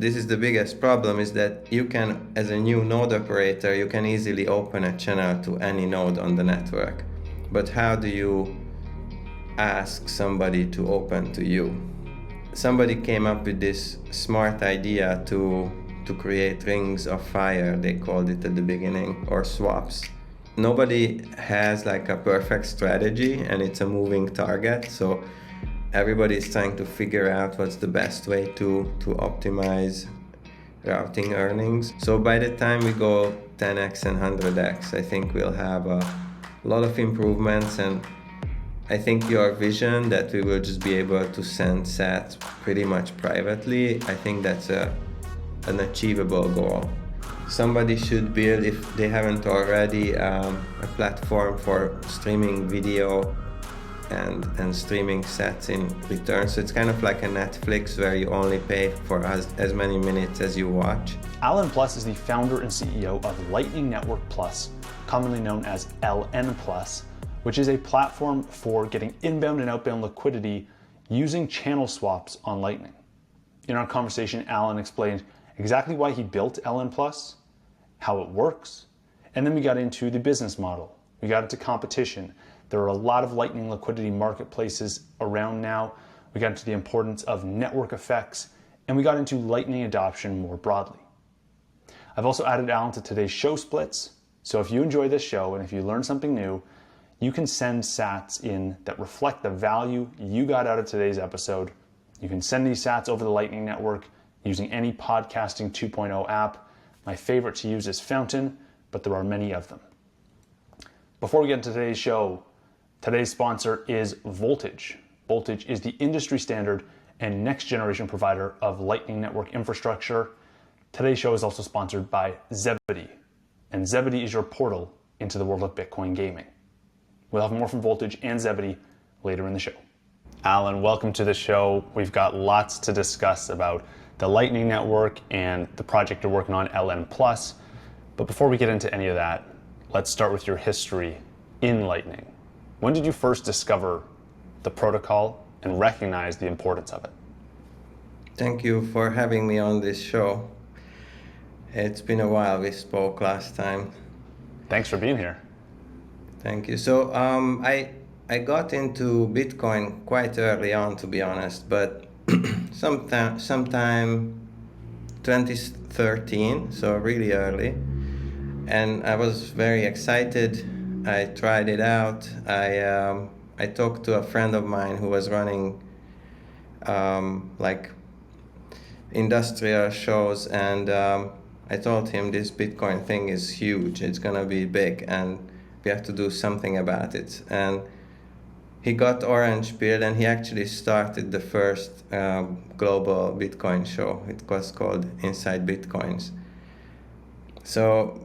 This is the biggest problem, is that you can, as a new node operator, you can easily open a channel to any node on the network. But how do you ask somebody to open to you? Somebody came up with this smart idea to create rings of fire, they called it at the beginning, or swaps. Nobody has like a perfect strategy, and it's a moving target, so everybody is trying to figure out what's the best way to optimize routing earnings. So by the time we go 10x and 100x, I think we'll have a lot of improvements, and I think your vision that we will just be able to send sats pretty much privately, I think that's an achievable goal. Somebody should build, if they haven't already, a platform for streaming video and streaming sats in return. So it's kind of like a Netflix where you only pay for as many minutes as you watch. Alan Plus is the founder and CEO of Lightning Network Plus, commonly known as LN Plus, which is a platform for getting inbound and outbound liquidity using channel swaps on Lightning. In our conversation, Alan explained exactly why he built LN Plus, how it works, and then we got into the business model. We got into competition. There are a lot of Lightning liquidity marketplaces around now. We got into the importance of network effects, and we got into Lightning adoption more broadly. I've also added Alan to today's show splits, so if you enjoy this show and if you learn something new, you can send sats in that reflect the value you got out of today's episode. You can send these sats over the Lightning Network using any podcasting 2.0 app. My favorite to use is Fountain, but there are many of them. Before we get into today's show, today's sponsor is Voltage. Voltage is the industry standard and next generation provider of Lightning Network infrastructure. Today's show is also sponsored by Zebedee, and Zebedee is your portal into the world of Bitcoin gaming. We'll have more from Voltage and Zebedee later in the show. Alan, welcome to the show. We've got lots to discuss about the Lightning Network and the project you're working on, LN Plus. But before we get into any of that, let's start with your history in Lightning. When did you first discover the protocol and recognize the importance of it? Thank you for having me on this show. It's been a while, we spoke last time. Thanks for being here. Thank you. So I got into Bitcoin quite early on, to be honest, but sometime 2013, so really early. And I was very excited. I tried it out. I talked to a friend of mine who was running like industrial shows, and I told him this Bitcoin thing is huge. It's gonna be big, and we have to do something about it. And he got orange pilled, and he actually started the first global Bitcoin show. It was called Inside Bitcoins. So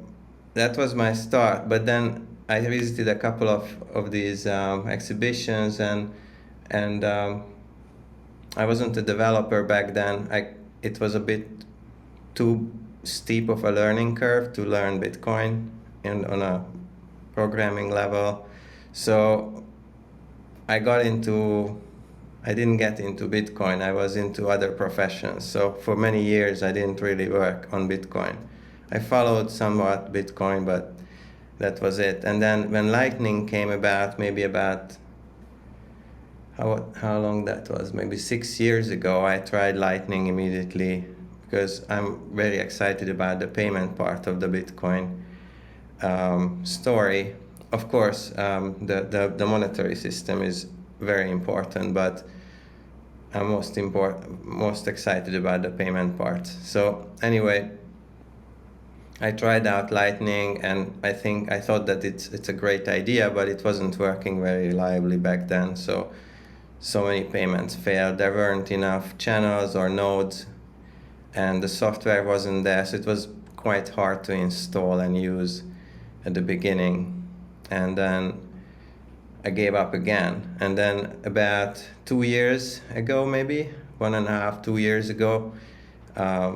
that was my start. But then I visited a couple of these exhibitions, and I wasn't a developer back then. It was a bit too steep of a learning curve to learn Bitcoin and on a programming level. So I didn't get into Bitcoin. I was into other professions. So for many years, I didn't really work on Bitcoin. I followed somewhat Bitcoin, but that was it. And then when Lightning came about, maybe about how long that was, maybe 6 years ago, I tried Lightning immediately because I'm very excited about the payment part of the Bitcoin story. Of course, the monetary system is very important, but I'm most excited about the payment part. So anyway, I tried out Lightning, and I thought that it's a great idea, but it wasn't working very reliably back then. So many payments failed. There weren't enough channels or nodes, and the software wasn't there. So it was quite hard to install and use at the beginning. And then I gave up again. And then about 2 years ago, maybe 1.5, 2 years ago,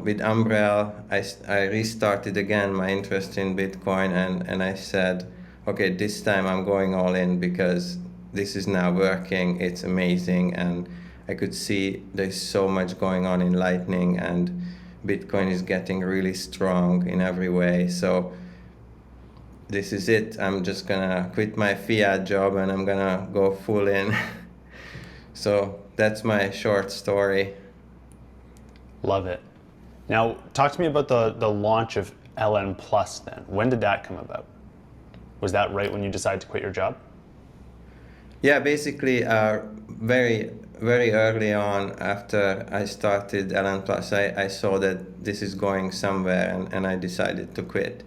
with Umbrel, I restarted again my interest in Bitcoin, and I said, okay, this time I'm going all in because this is now working. It's amazing, and I could see there's so much going on in Lightning, and Bitcoin is getting really strong in every way. So this is it. I'm just gonna quit my fiat job and I'm gonna go full in. So that's my short story. Love it. Now, talk to me about the launch of LN Plus then. When did that come about? Was that right when you decided to quit your job? Yeah, basically, very, very early on after I started LN Plus, I saw that this is going somewhere and I decided to quit.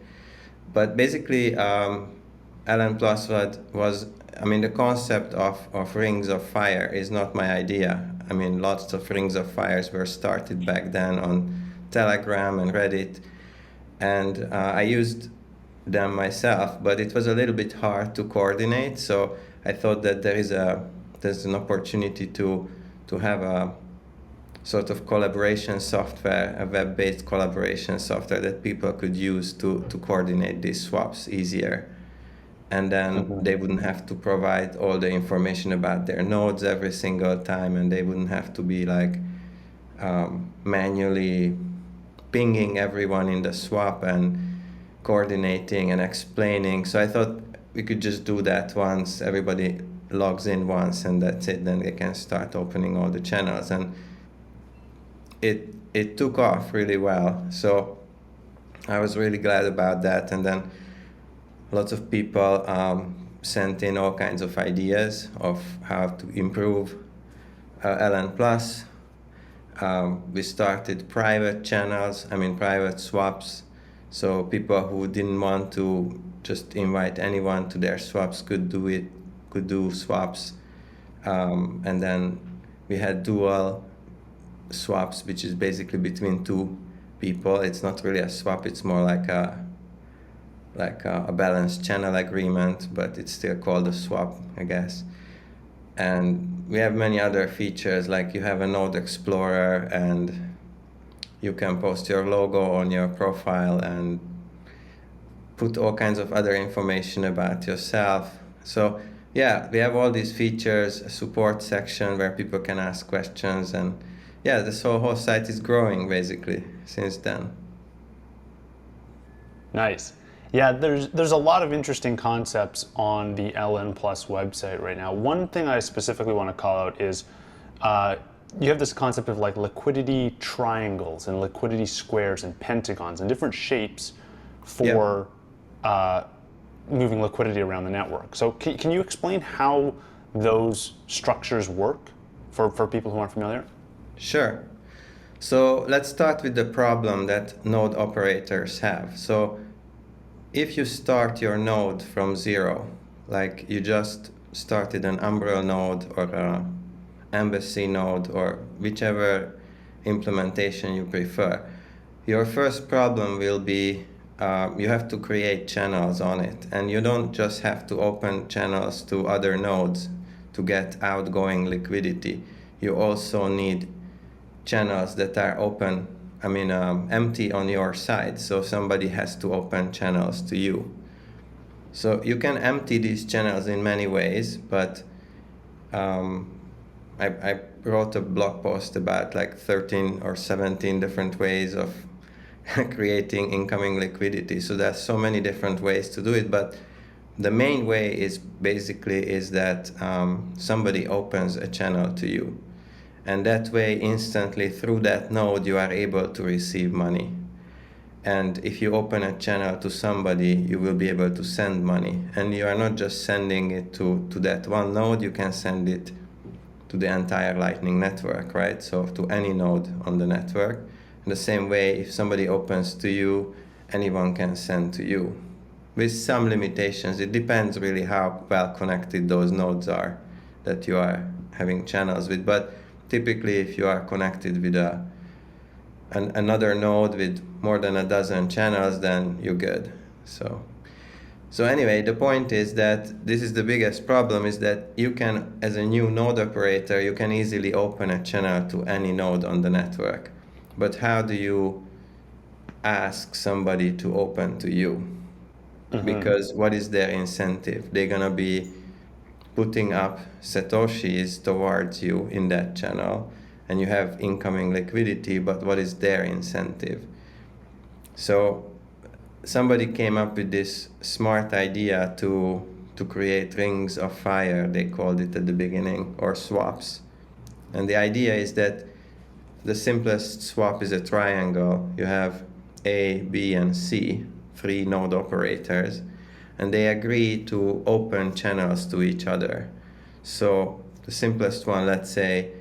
But basically, LN Plus was, I mean, the concept of rings of fire is not my idea. I mean, lots of rings of fires were started back then on Telegram and Reddit, and I used them myself, but it was a little bit hard to coordinate. So I thought that there's an opportunity to have a sort of collaboration software, a web-based collaboration software that people could use to coordinate these swaps easier. And then they wouldn't have to provide all the information about their nodes every single time, and they wouldn't have to be like manually pinging everyone in the swap and coordinating and explaining. So I thought we could just do that once everybody logs in once, and that's it. Then they can start opening all the channels, and it took off really well. So I was really glad about that. And then lots of people sent in all kinds of ideas of how to improve LN Plus. We started private channels, I mean private swaps. So people who didn't want to just invite anyone to their swaps could do swaps. And then we had dual swaps, which is basically between two people. It's not really a swap, it's more like a balanced channel agreement, but it's still called a swap, I guess. And we have many other features, like you have a node explorer and you can post your logo on your profile and put all kinds of other information about yourself. So yeah, we have all these features, a support section where people can ask questions, and yeah, this whole site is growing basically since then. Nice. Yeah, there's a lot of interesting concepts on the LN Plus website right now. One thing I specifically want to call out is you have this concept of like liquidity triangles and liquidity squares and pentagons and different shapes for moving liquidity around the network. So can you explain how those structures work for people who aren't familiar? Sure. So let's start with the problem that node operators have. So if you start your node from zero, like you just started an Umbrel node or an Embassy node or whichever implementation you prefer, your first problem will be you have to create channels on it. And you don't just have to open channels to other nodes to get outgoing liquidity. You also need channels that are open, empty on your side. So somebody has to open channels to you. So you can empty these channels in many ways, but I wrote a blog post about like 13 or 17 different ways of creating incoming liquidity. So there's so many different ways to do it, but the main way is that somebody opens a channel to you. And that way, instantly through that node, you are able to receive money. And if you open a channel to somebody, you will be able to send money. And you are not just sending it to that one node, you can send it to the entire Lightning Network, right? So to any node on the network. In the same way, if somebody opens to you, anyone can send to you. With some limitations, it depends really how well connected those nodes are that you are having channels with. But typically, if you are connected with another node with more than a dozen channels, then you're good. So anyway, the point is that this is the biggest problem, is that you can, as a new node operator, you can easily open a channel to any node on the network. But how do you ask somebody to open to you? Because what is their incentive? They're gonna be putting up satoshis towards you in that channel, and you have incoming liquidity, but what is their incentive? So somebody came up with this smart idea to create rings of fire, they called it at the beginning, or swaps. And the idea is that the simplest swap is a triangle. You have A, B, and C, 3 node operators, and they agree to open channels to each other. So the simplest one, let's say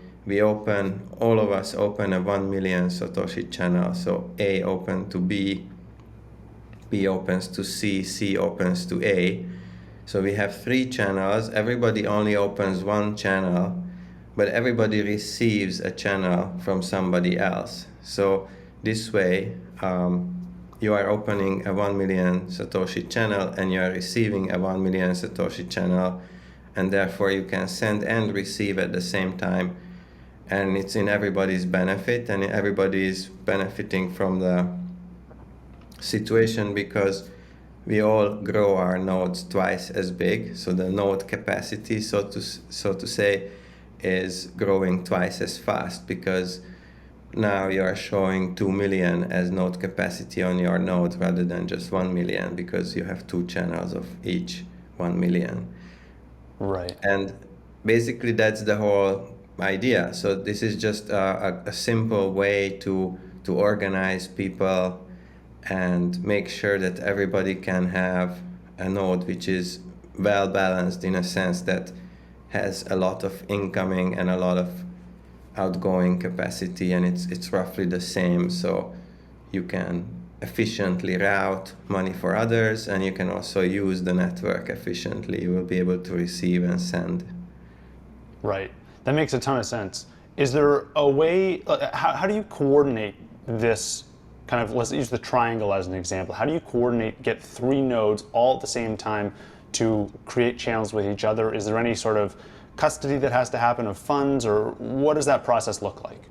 all of us open a 1 million Satoshi channel. So A open to B, B opens to C, C opens to A. So we have 3 channels. Everybody only opens 1 channel, but everybody receives a channel from somebody else. So this way, you are opening a 1 million Satoshi channel and you are receiving a 1 million Satoshi channel, and therefore you can send and receive at the same time. And it's in everybody's benefit, and everybody is benefiting from the situation because we all grow our nodes twice as big. So the node capacity, so to say, is growing twice as fast, because now you are showing 2 million as node capacity on your node rather than just 1 million, because you have 2 channels of each 1 million. Right. And basically that's the whole idea. So this is just a simple way to organize people and make sure that everybody can have a node which is well balanced, in a sense that has a lot of incoming and a lot of outgoing capacity, and it's roughly the same. So you can efficiently route money for others, and you can also use the network efficiently. You will be able to receive and send. Right. That makes a ton of sense. Is there a way, how do you coordinate this kind of, let's use the triangle as an example. How do you coordinate, get 3 nodes all at the same time to create channels with each other? Is there any sort of custody that has to happen of funds, or what does that process look like?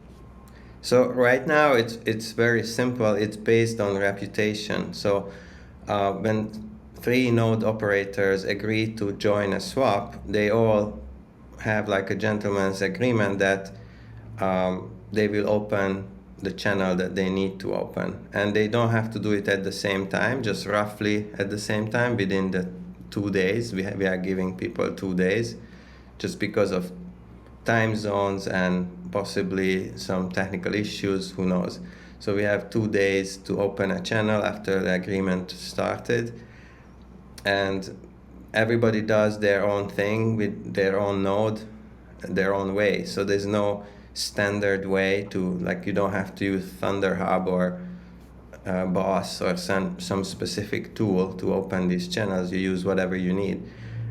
So right now it's very simple. It's based on reputation. So when 3 node operators agree to join a swap, they all have like a gentleman's agreement that they will open the channel that they need to open, and they don't have to do it at the same time, just roughly at the same time within the 2 days. We are giving people 2 days, just because of time zones and possibly some technical issues, who knows. So we have 2 days to open a channel after the agreement started, and everybody does their own thing with their own node, their own way. So there's no standard way to, like, you don't have to use Thunderhub or Boss or some specific tool to open these channels. You use whatever you need,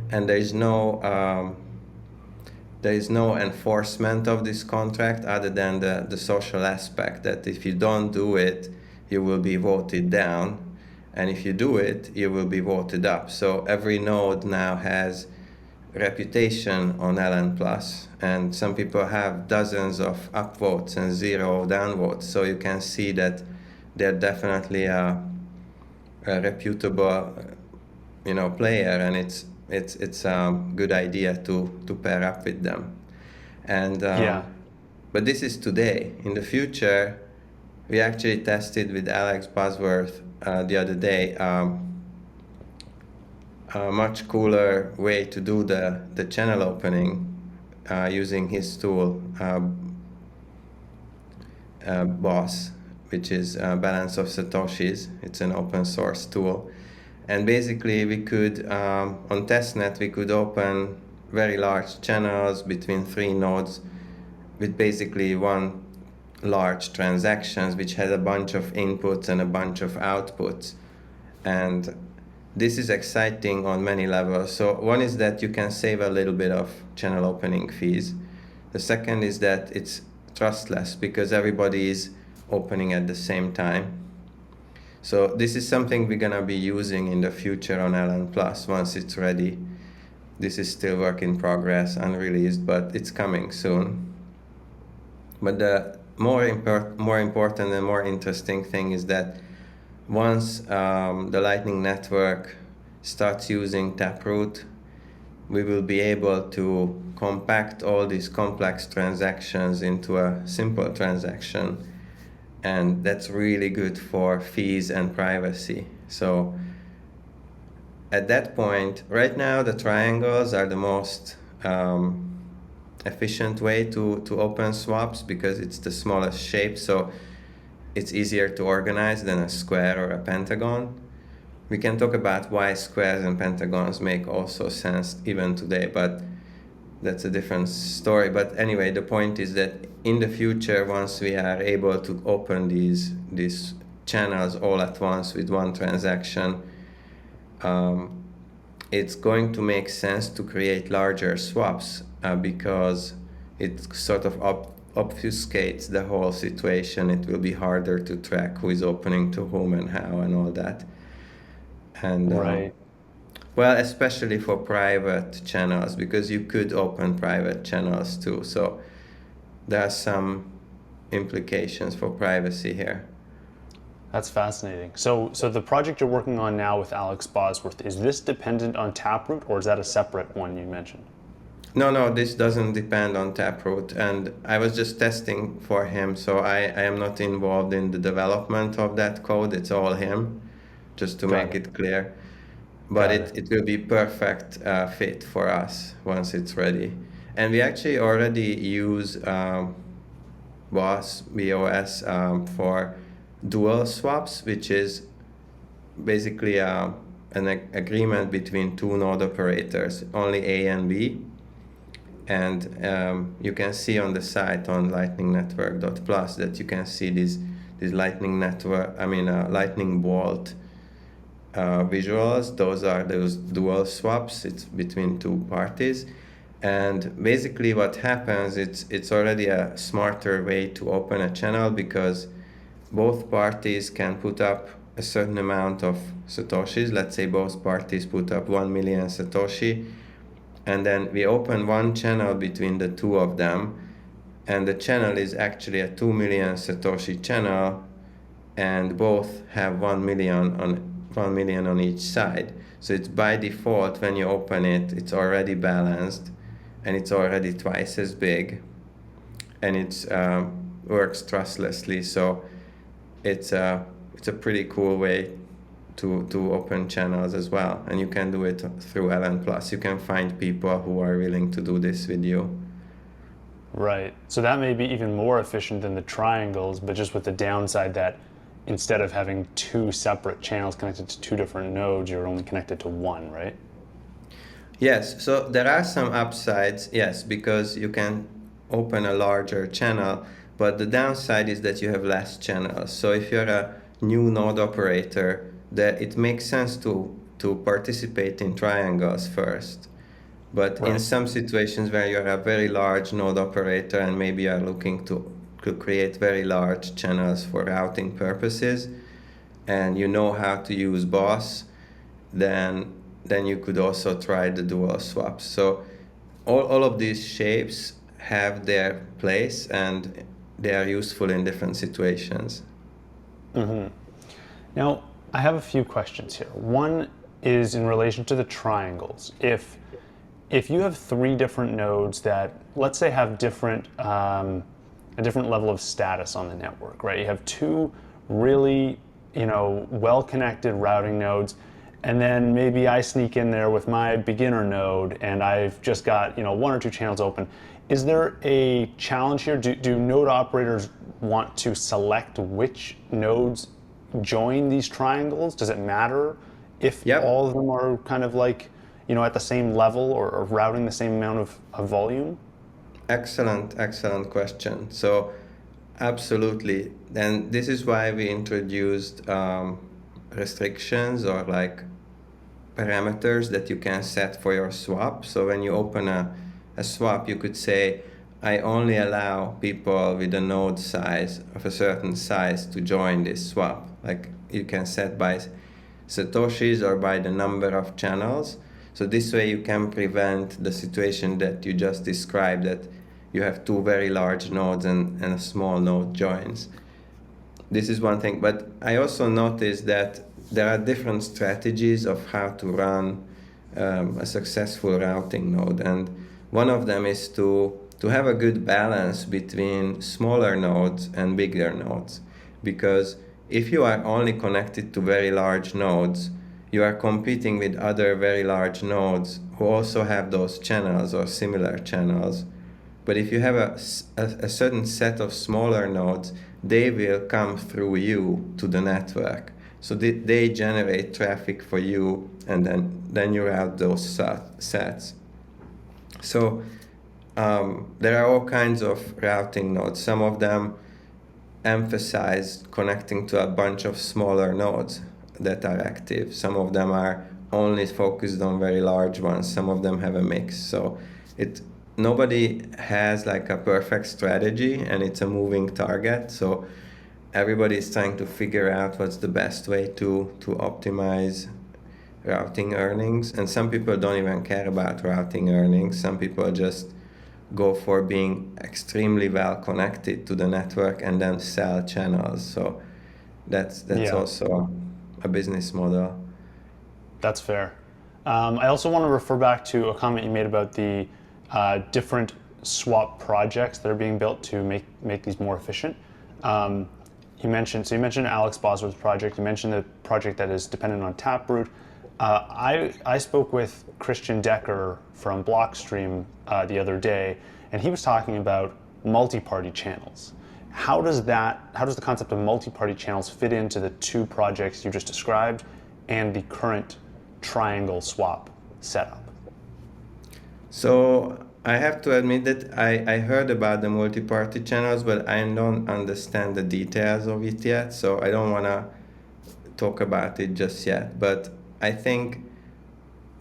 and there is no enforcement of this contract other than the social aspect, that if you don't do it, you will be voted down, and if you do it, you will be voted up. So every node now has reputation on LN+, and some people have dozens of upvotes and 0 downvotes. So you can see that they're definitely a reputable, player, and it's a good idea to pair up with them. And Yeah. but this is today. In the future, we actually tested with Alex Bosworth the other day a much cooler way to do the channel opening using his tool, Boss, which is Balance of Satoshis. It's an open source tool. And basically we could, on testnet, we could open very large channels between 3 nodes with basically one large transactions, which has a bunch of inputs and a bunch of outputs. And this is exciting on many levels. So one is that you can save a little bit of channel opening fees. The second is that it's trustless, because everybody is opening at the same time. So this is something we're gonna be using in the future on LN Plus once it's ready. This is still work in progress, unreleased, but it's coming soon. But the more important and more interesting thing is that once the Lightning Network starts using Taproot, we will be able to compact all these complex transactions into a simple transaction, and that's really good for fees and privacy. So at that point, right now the triangles are the most efficient way to open swaps because it's the smallest shape, so it's easier to organize than a square or a pentagon. We can talk about why squares and pentagons make also sense even today, but that's a different story. But anyway, the point is that in the future, once we are able to open these channels all at once with one transaction, it's going to make sense to create larger swaps because it sort of obfuscates the whole situation. It will be harder to track who is opening to whom and how and all that. And Right. well, especially for private channels, because you could open private channels too. So there are some implications for privacy here. That's fascinating. So the project you're working on now with Alex Bosworth, is this dependent on Taproot, or is that a separate one you mentioned? No, this doesn't depend on Taproot, and I was just testing for him, so I am not involved in the development of that code. It's all him, just to make it clear. But Got it. it will be perfect fit for us once it's ready. And we actually already use BOS for dual swaps, which is basically an agreement between two node operators, only A and B. And you can see on the site on lightningnetwork.plus that you can see these lightning bolt visuals. Those are those dual swaps. It's between two parties. And basically what happens, it's already a smarter way to open a channel because both parties can put up a certain amount of satoshis. Let's say both parties put up 1 million satoshi, and then we open one channel between the two of them, and the channel is actually a 2 million satoshi channel, and both have 1 million on each side. So it's by default, when you open it, it's already balanced, and it's already twice as big, and it works trustlessly. So it's a pretty cool way to open channels as well, and you can do it through LN Plus. You can find people who are willing to do this with you. Right. So that may be even more efficient than the triangles, but just with the downside that instead of having two separate channels connected to two different nodes, you're only connected to one, right? Yes, so there are some upsides, yes, because you can open a larger channel, but the downside is that you have less channels. So if you're a new node operator, that it makes sense to participate in triangles first. But in some situations where you're a very large node operator and maybe you're looking to create very large channels for routing purposes, and you know how to use BOS, then you could also try the dual swaps. So all of these shapes have their place and they are useful in different situations. Now, I have a few questions here. One is in relation to the triangles. If you have three different nodes that, let's say, have different a different level of status on the network, right? You have two really, well-connected routing nodes, and then maybe I sneak in there with my beginner node, and I've just got one or two channels open. Is there a challenge here? Do node operators want to select which nodes join these triangles? Does it matter if Yep. all of them are kind of like, at the same level or routing the same amount of volume? Excellent question. So absolutely. And this is why we introduced restrictions or like parameters that you can set for your swap. So when you open a swap, you could say, I only allow people with a node size of a certain size to join this swap. Like you can set by satoshis or by the number of channels. So this way you can prevent the situation that you just described, that you have two very large nodes and a small node joins. This is one thing, but I also noticed that there are different strategies of how to run a successful routing node. And one of them is to have a good balance between smaller nodes and bigger nodes. Because if you are only connected to very large nodes, you are competing with other very large nodes who also have those channels or similar channels. But if you have a certain set of smaller nodes, they will come through you to the network. So they generate traffic for you, and then you route those sets. So there are all kinds of routing nodes. Some of them emphasize connecting to a bunch of smaller nodes that are active. Some of them are only focused on very large ones. Some of them have a mix. So nobody has like a perfect strategy, and it's a moving target. So everybody is trying to figure out what's the best way to optimize routing earnings. And some people don't even care about routing earnings. Some people just go for being extremely well connected to the network and then sell channels. So that's Yeah, also a business model. that's fair. I also want to refer back to a comment you made about the different swap projects that are being built to make these more efficient. You mentioned Alex Bosworth's project. You mentioned the project that is dependent on Taproot. I spoke with Christian Decker from Blockstream the other day, and he was talking about multi-party channels. How does the concept of multi-party channels fit into the two projects you just described and the current triangle swap setup? So I have to admit that I heard about the multi-party channels, but I don't understand the details of it yet. So I don't want to talk about it just yet. But I think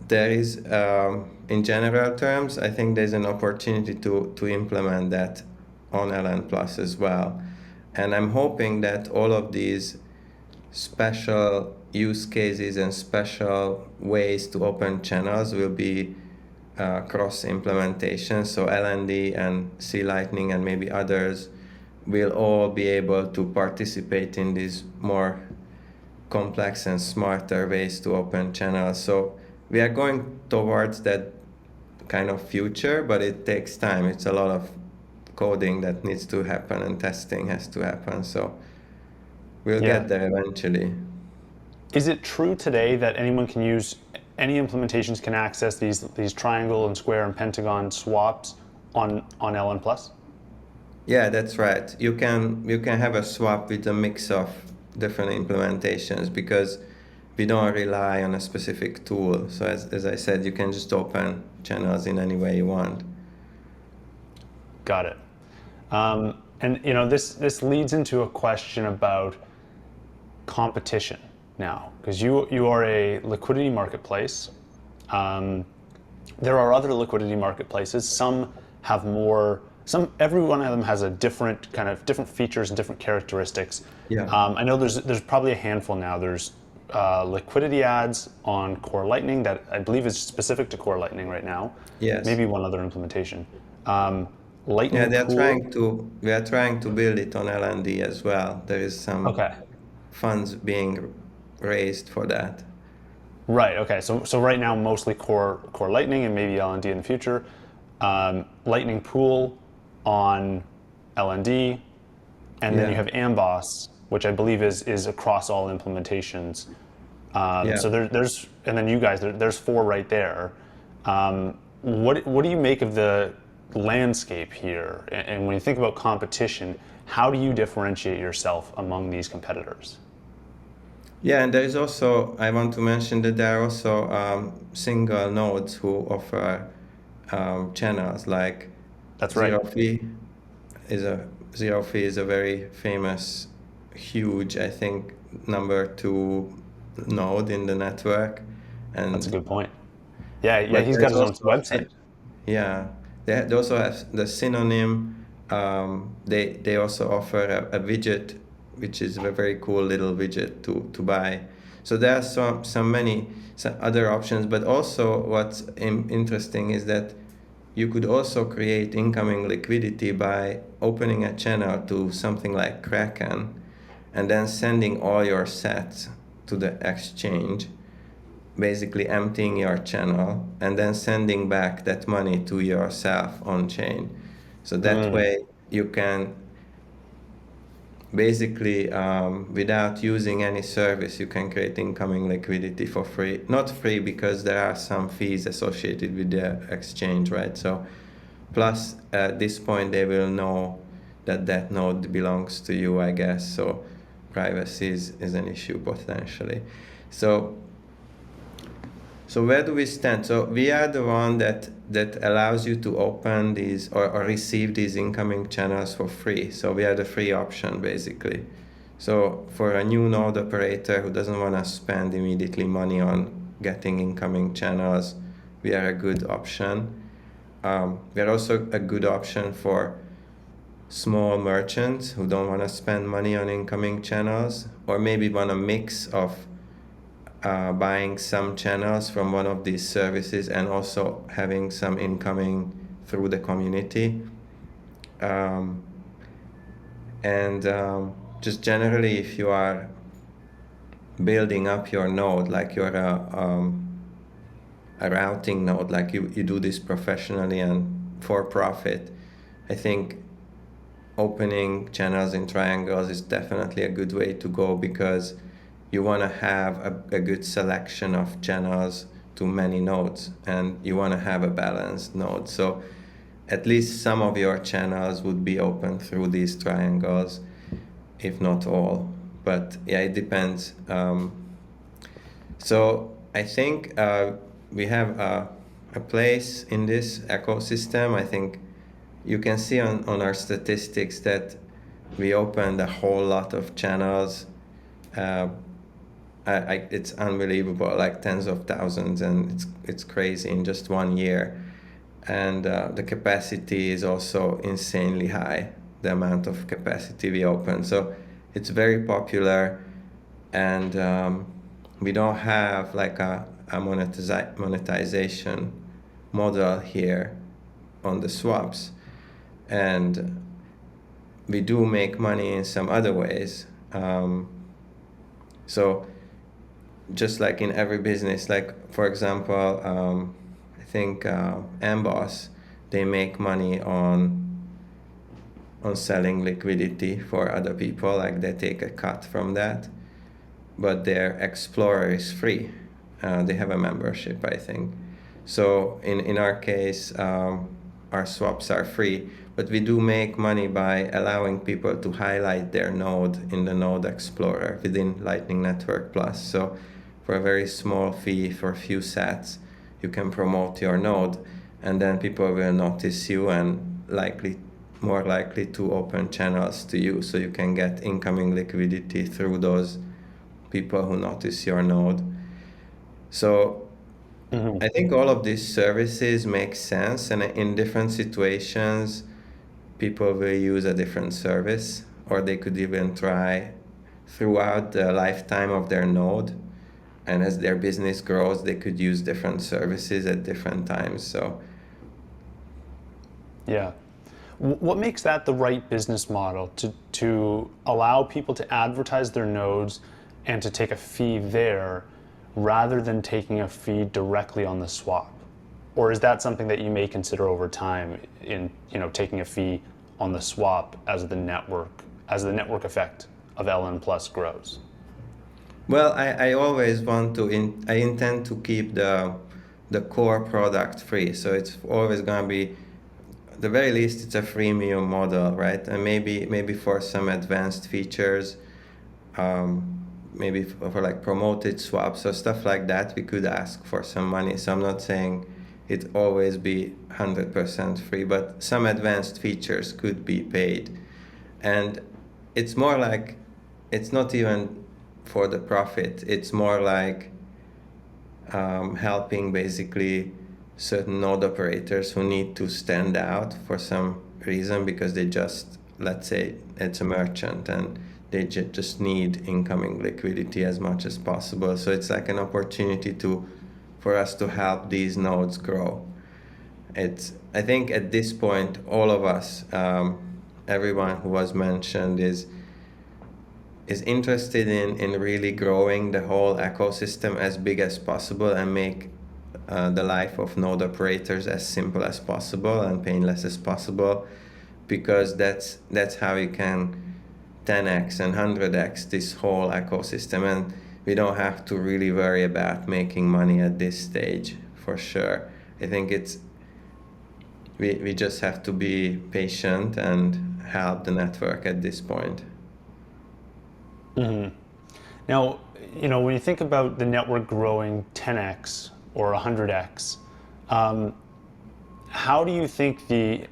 there is, in general terms, I think there's an opportunity to implement that on LN Plus as well. And I'm hoping that all of these special use cases and special ways to open channels will be cross implementation. So LND and C Lightning and maybe others will all be able to participate in these more complex and smarter ways to open channels. So we are going towards that kind of future, but it takes time. It's a lot of coding that needs to happen and testing has to happen. So we'll Yeah. get there eventually. Is it true today that any implementations can access these triangle and square and pentagon swaps on LN Plus? Yeah, that's right. You can have a swap with a mix of different implementations because we don't rely on a specific tool. So as I said, you can just open channels in any way you want. Got it. And this leads into a question about competition now, because you are a liquidity marketplace. There are other liquidity marketplaces. Some have more. Every one of them has a different features and different characteristics. Yeah. I know there's probably a handful now. There's liquidity ads on Core Lightning that I believe is specific to Core Lightning right now. Yes. Maybe one other implementation. Yeah, Lightning Pool. we are trying to build it on LND as well. There is some Okay. funds being raised for that. Right. Okay. So right now mostly Core Lightning and maybe LND in the future. Lightning Pool on LND, and then you Yeah. have Amboss, which I believe is across all implementations. Yeah. So there's and then you guys there's four right there. What do you make of the landscape here? And when you think about competition, how do you differentiate yourself among these competitors? Yeah, and there is also, I want to mention that there are also single nodes who offer channels like That's right. Zero Fee Zero Fee is a very famous, huge, I think, number two node in the network, That's a and good point. Yeah, but he's got there's his own also website. yeah, they also have the synonym. They also offer a widget, which is a very cool little widget to buy. So there are some other options, but also what's interesting is that you could also create incoming liquidity by opening a channel to something like Kraken, and then sending all your sets to the exchange basically emptying your channel and then sending back that money to yourself on chain. So that way you can basically, without using any service, you can create incoming liquidity for free. Not free, because there are some fees associated with the exchange, right? So plus at this point they will know that that node belongs to you, I guess. So privacy is an issue potentially. So where do we stand? So we are the one that allows you to open these or receive these incoming channels for free. So we are the free option basically. So for a new node operator who doesn't want to spend immediately money on getting incoming channels, we are a good option. We are also a good option for small merchants who don't want to spend money on incoming channels, or maybe want a mix of buying some channels from one of these services and also having some incoming through the community. And just generally, if you are building up your node, like you're a routing node, like you do this professionally and for profit, I think opening channels in triangles is definitely a good way to go, because you want to have a good selection of channels to many nodes, and you want to have a balanced node. So at least some of your channels would be open through these triangles, if not all. But yeah, it depends. So I think we have a place in this ecosystem. I think you can see on our statistics that we opened a whole lot of channels. It's unbelievable, like tens of thousands, and it's crazy in just 1 year. And the capacity is also insanely high, the amount of capacity we open. So it's very popular, and we don't have like a monetization model here on the swaps. And we do make money in some other ways. So just like in every business, like for example, I think Amboss, they make money on selling liquidity for other people, like they take a cut from that, but their Explorer is free. They have a membership, I think. So in our case, our swaps are free, but we do make money by allowing people to highlight their node in the Node Explorer within Lightning Network Plus. So for a very small fee, for a few sats, you can promote your node, and then people will notice you and more likely to open channels to you. So you can get incoming liquidity through those people who notice your node. So I think all of these services make sense, and in different situations, people will use a different service, or they could even try throughout the lifetime of their node. And as their business grows, they could use different services at different times. So Yeah. What makes that the right business model to allow people to advertise their nodes and to take a fee there rather than taking a fee directly on the swap? Or is that something that you may consider over time in taking a fee on the swap as the network effect of LN Plus grows? well, I always want to I intend to keep the core product free. So it's always gonna be, at the very least, it's a freemium model, right? And maybe for some advanced features, maybe for like promoted swaps or stuff like that, we could ask for some money. So I'm not saying it always be 100% free, but some advanced features could be paid. And it's more like, it's not even for the profit. It's more like helping basically certain node operators who need to stand out for some reason, because they just, let's say it's a merchant and they just need incoming liquidity as much as possible. So it's like an opportunity for us to help these nodes grow. I think at this point, all of us, everyone who was mentioned, is interested in really growing the whole ecosystem as big as possible and make the life of node operators as simple as possible and painless as possible, because that's how you can 10x and 100x this whole ecosystem, and we don't have to really worry about making money at this stage for sure. I think we just have to be patient and help the network at this point. Mm-hmm. Now, when you think about the network growing 10x or 100x, how do you think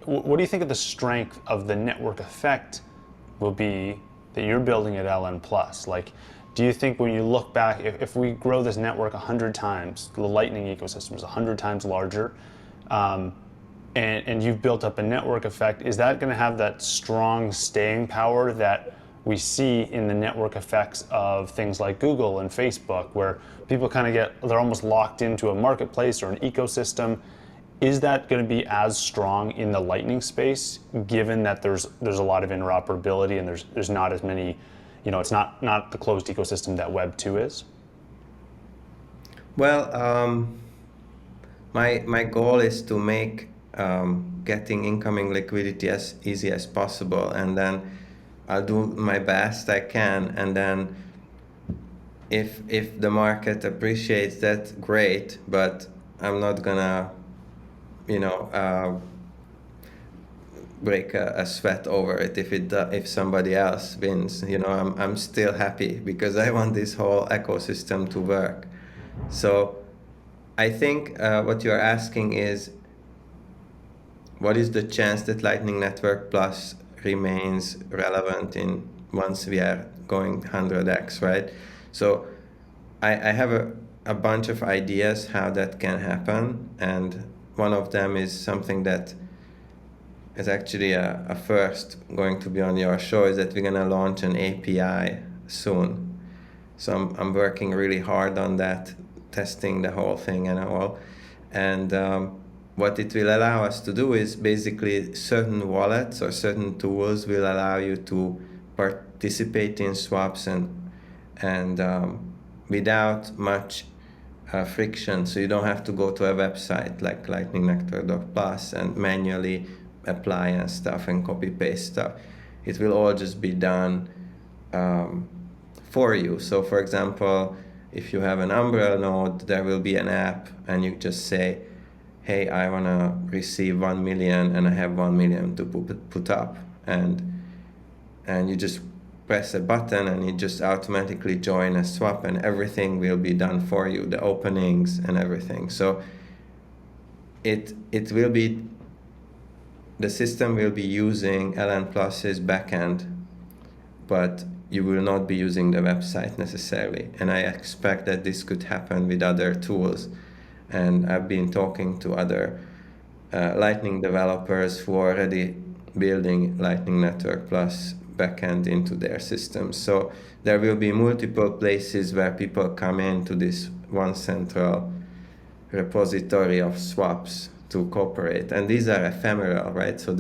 what do you think of the strength of the network effect will be that you're building at LN Plus? Like, do you think when you look back, if we grow this network 100 times, the Lightning ecosystem is 100 times larger, and you've built up a network effect, is that going to have that strong staying power that we see in the network effects of things like Google and Facebook, where people they're almost locked into a marketplace or an ecosystem? Is that going to be as strong in the Lightning space, given that there's a lot of interoperability and there's not as many, it's not the closed ecosystem that Web 2 is? Well, my goal is to make getting incoming liquidity as easy as possible, and then I'll do my best I can, and then if the market appreciates that, great, but I'm not gonna break a sweat over it if somebody else wins. I'm still happy because I want this whole ecosystem to work. So I think what you're asking is, what is the chance that Lightning Network Plus remains relevant in once we are going 100x, right? So I have a bunch of ideas how that can happen, and one of them is something that is actually a first going to be on your show, is that we're going to launch an API soon. So I'm working really hard on that, testing the whole thing and all. And what it will allow us to do is basically certain wallets or certain tools will allow you to participate in swaps and without much friction. So you don't have to go to a website like lightningnetwork.plus and manually apply and stuff and copy paste stuff. It will all just be done for you. So for example, if you have an Umbrella node, there will be an app, and you just say, hey, I want to receive 1 million and I have 1 million to put up, and you just press a button and you just automatically join a swap, and everything will be done for you, the openings and everything. So it will be, the system will be using LN Plus's backend, but you will not be using the website necessarily. And I expect that this could happen with other tools. And I've been talking to other Lightning developers who are already building Lightning Network Plus backend into their systems. So there will be multiple places where people come into this one central repository of swaps to cooperate. And these are ephemeral, right? So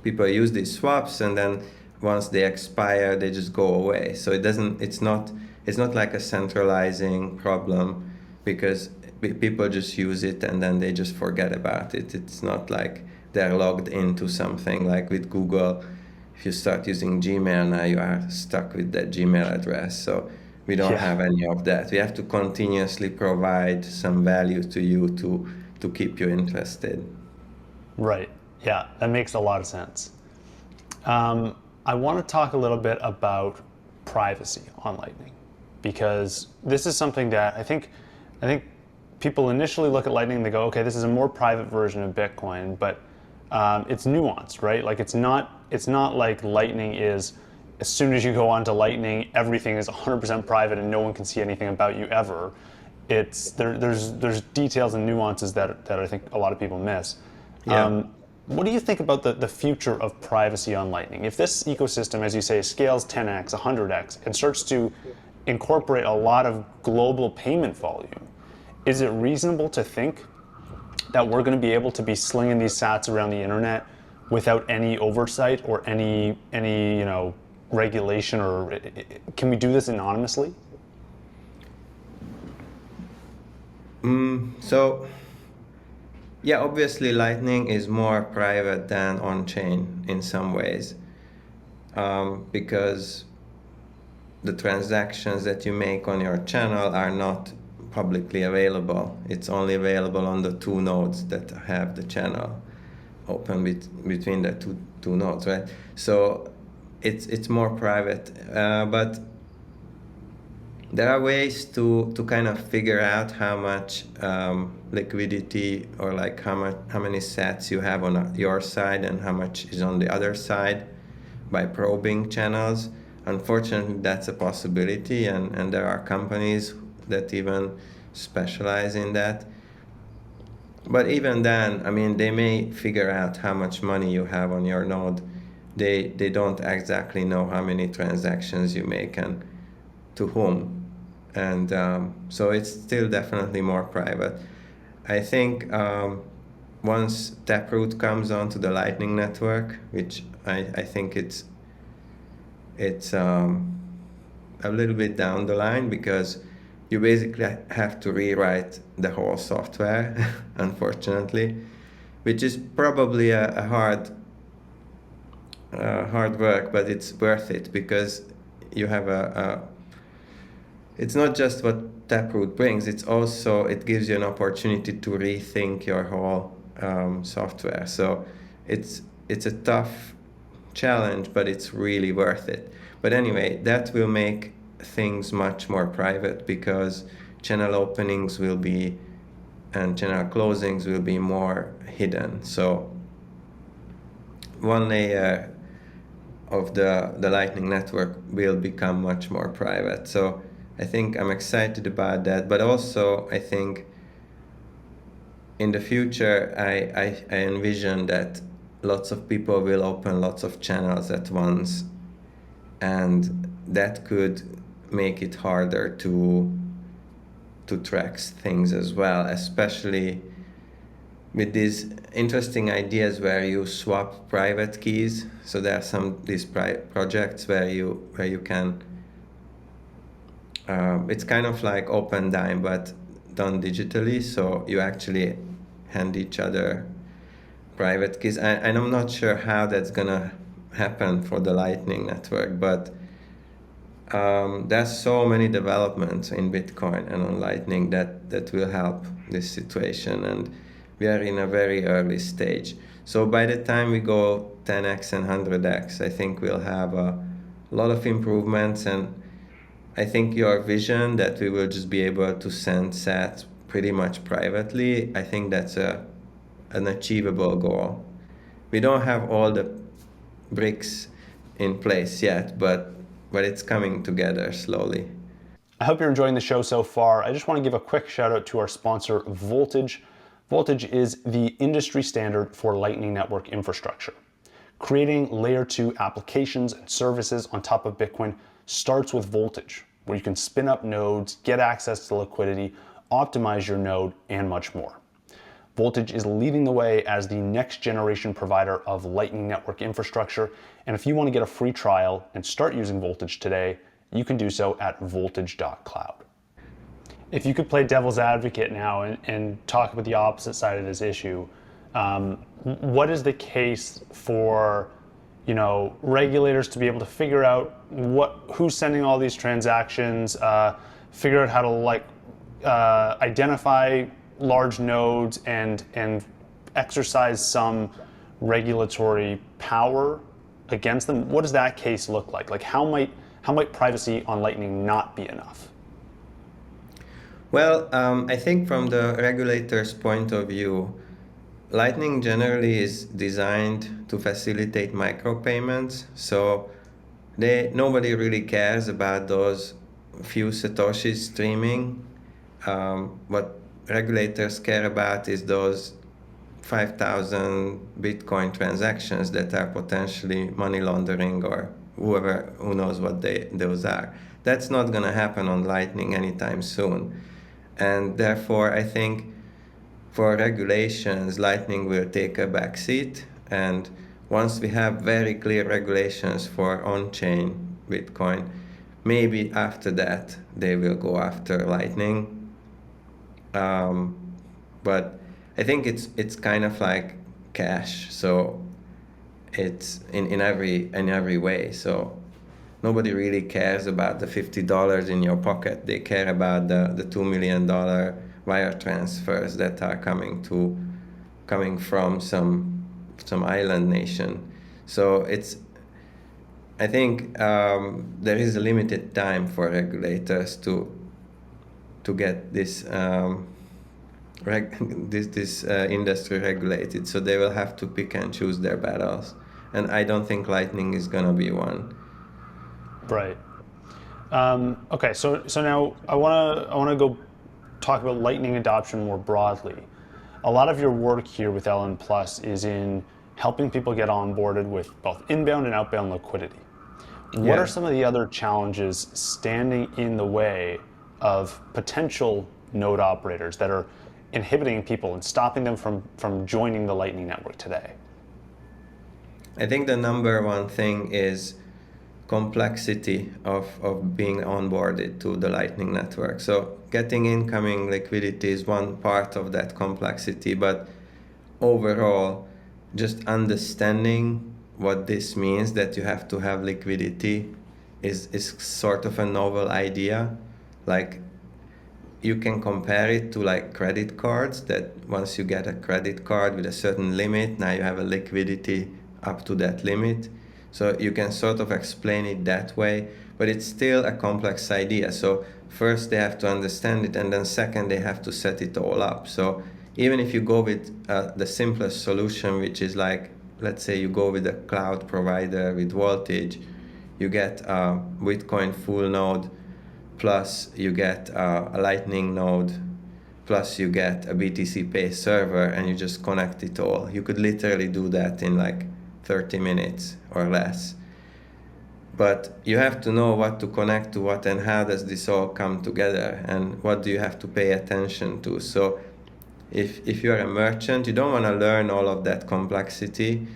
people use these swaps, and then once they expire, they just go away. So it's not like a centralizing problem, because people just use it and then they just forget about it. It's not like they're logged into something like with Google. If you start using Gmail now, you are stuck with that Gmail address. So we don't have any of that. We have to continuously provide some value to you to keep you interested. Right. Yeah, that makes a lot of sense. I want to talk a little bit about privacy on Lightning, because this is something that I think people initially look at Lightning and they go, okay, this is a more private version of Bitcoin, but it's nuanced, right? Like it's not like Lightning is, as soon as you go onto Lightning, everything is 100% private and no one can see anything about you ever. There's details and nuances that I think a lot of people miss. Yeah. What do you think about the future of privacy on Lightning? If this ecosystem, as you say, scales 10x, 100x, and starts to incorporate a lot of global payment volume, is it reasonable to think that we're going to be able to be slinging these sats around the internet without any oversight or any regulation, or can we do this anonymously? So, yeah, obviously Lightning is more private than on-chain in some ways, because the transactions that you make on your channel are not publicly available. It's only available on the two nodes that have the channel open between the two nodes, right? So it's more private, but there are ways to kind of figure out how much liquidity, or like how many sats you have on your side and how much is on the other side by probing channels. Unfortunately, that's a possibility, and there are companies that even specialize in that. But even then, I mean, they may figure out how much money you have on your node. They don't exactly know how many transactions you make and to whom. And so it's still definitely more private. I think once Taproot comes onto the Lightning Network, which I think it's a little bit down the line, because you basically have to rewrite the whole software, unfortunately, which is probably a hard work, but it's worth it, because you have it's not just what Taproot brings, it's also, it gives you an opportunity to rethink your whole software. So it's a tough challenge, but it's really worth it. But anyway, that will make things much more private, because channel openings will be, and channel closings will be more hidden. So one layer of the Lightning Network will become much more private. So I think I'm excited about that, but also I think in the future I envision that lots of people will open lots of channels at once, and that could make it harder to track things as well, especially with these interesting ideas where you swap private keys. So there are these projects where you can it's kind of like open dime but done digitally, so you actually hand each other private keys, and I'm not sure how that's gonna happen for the Lightning Network, but there's so many developments in Bitcoin and on Lightning that will help this situation, and we are in a very early stage. So by the time we go 10x and 100x, I think we'll have a lot of improvements, and I think your vision that we will just be able to send sats pretty much privately, I think that's an achievable goal. We don't have all the bricks in place yet, but it's coming together slowly. I hope you're enjoying the show so far. I just want to give a quick shout out to our sponsor, Voltage. Voltage is the industry standard for Lightning Network infrastructure. Creating layer 2 applications and services on top of Bitcoin starts with Voltage, where you can spin up nodes, get access to liquidity, optimize your node, and much more. Voltage is leading the way as the next generation provider of Lightning Network infrastructure, and if you want to get a free trial and start using Voltage today, you can do so at voltage.cloud. If you could play devil's advocate now and talk about the opposite side of this issue, what is the case for regulators to be able to figure out who's sending all these transactions, figure out how to identify large nodes and exercise some regulatory power against them? What does that case look like? Like how might privacy on Lightning not be enough? Well, I think from the regulator's point of view, Lightning generally is designed to facilitate micropayments, so nobody really cares about those few satoshis streaming. What regulators care about is those 5,000 Bitcoin transactions that are potentially money laundering, or who knows what those are. That's not going to happen on Lightning anytime soon. And therefore, I think for regulations, Lightning will take a backseat. And Once we have very clear regulations for on-chain Bitcoin, maybe after that they will go after Lightning. But I think it's kind of like cash, so it's in every way. So nobody really cares about the $50 in your pocket. They care about the $2 million wire transfers that are coming from some island nation. So I think there is a limited time for regulators to get this this industry regulated. So they will have to pick and choose their battles, and I don't think Lightning is gonna be one. Right. Okay, so now I wanna go talk about Lightning adoption more broadly. A lot of your work here with LN Plus is in helping people get onboarded with both inbound and outbound liquidity. What are Yeah. some of the other challenges standing in the way of potential node operators that are inhibiting people and stopping them from joining the Lightning Network today? I think the number one thing is complexity of being onboarded to the Lightning Network. So getting incoming liquidity is one part of that complexity, but overall, just understanding what this means, that you have to have liquidity, is sort of a novel idea. Like, you can compare it to like credit cards, that once you get a credit card with a certain limit, now you have a liquidity up to that limit. So you can sort of explain it that way, but it's still a complex idea. So first they have to understand it, and then second they have to set it all up. So even if you go with the simplest solution, which is like, let's say you go with a cloud provider with voltage, you get a Bitcoin full node, plus you get a Lightning node, plus you get a BTC Pay server, and you just connect it all. You could literally do that in like 30 minutes or less. But you have to know what to connect to what, and how does this all come together, and what do you have to pay attention to. So if you're a merchant, you don't want to learn all of that complexity,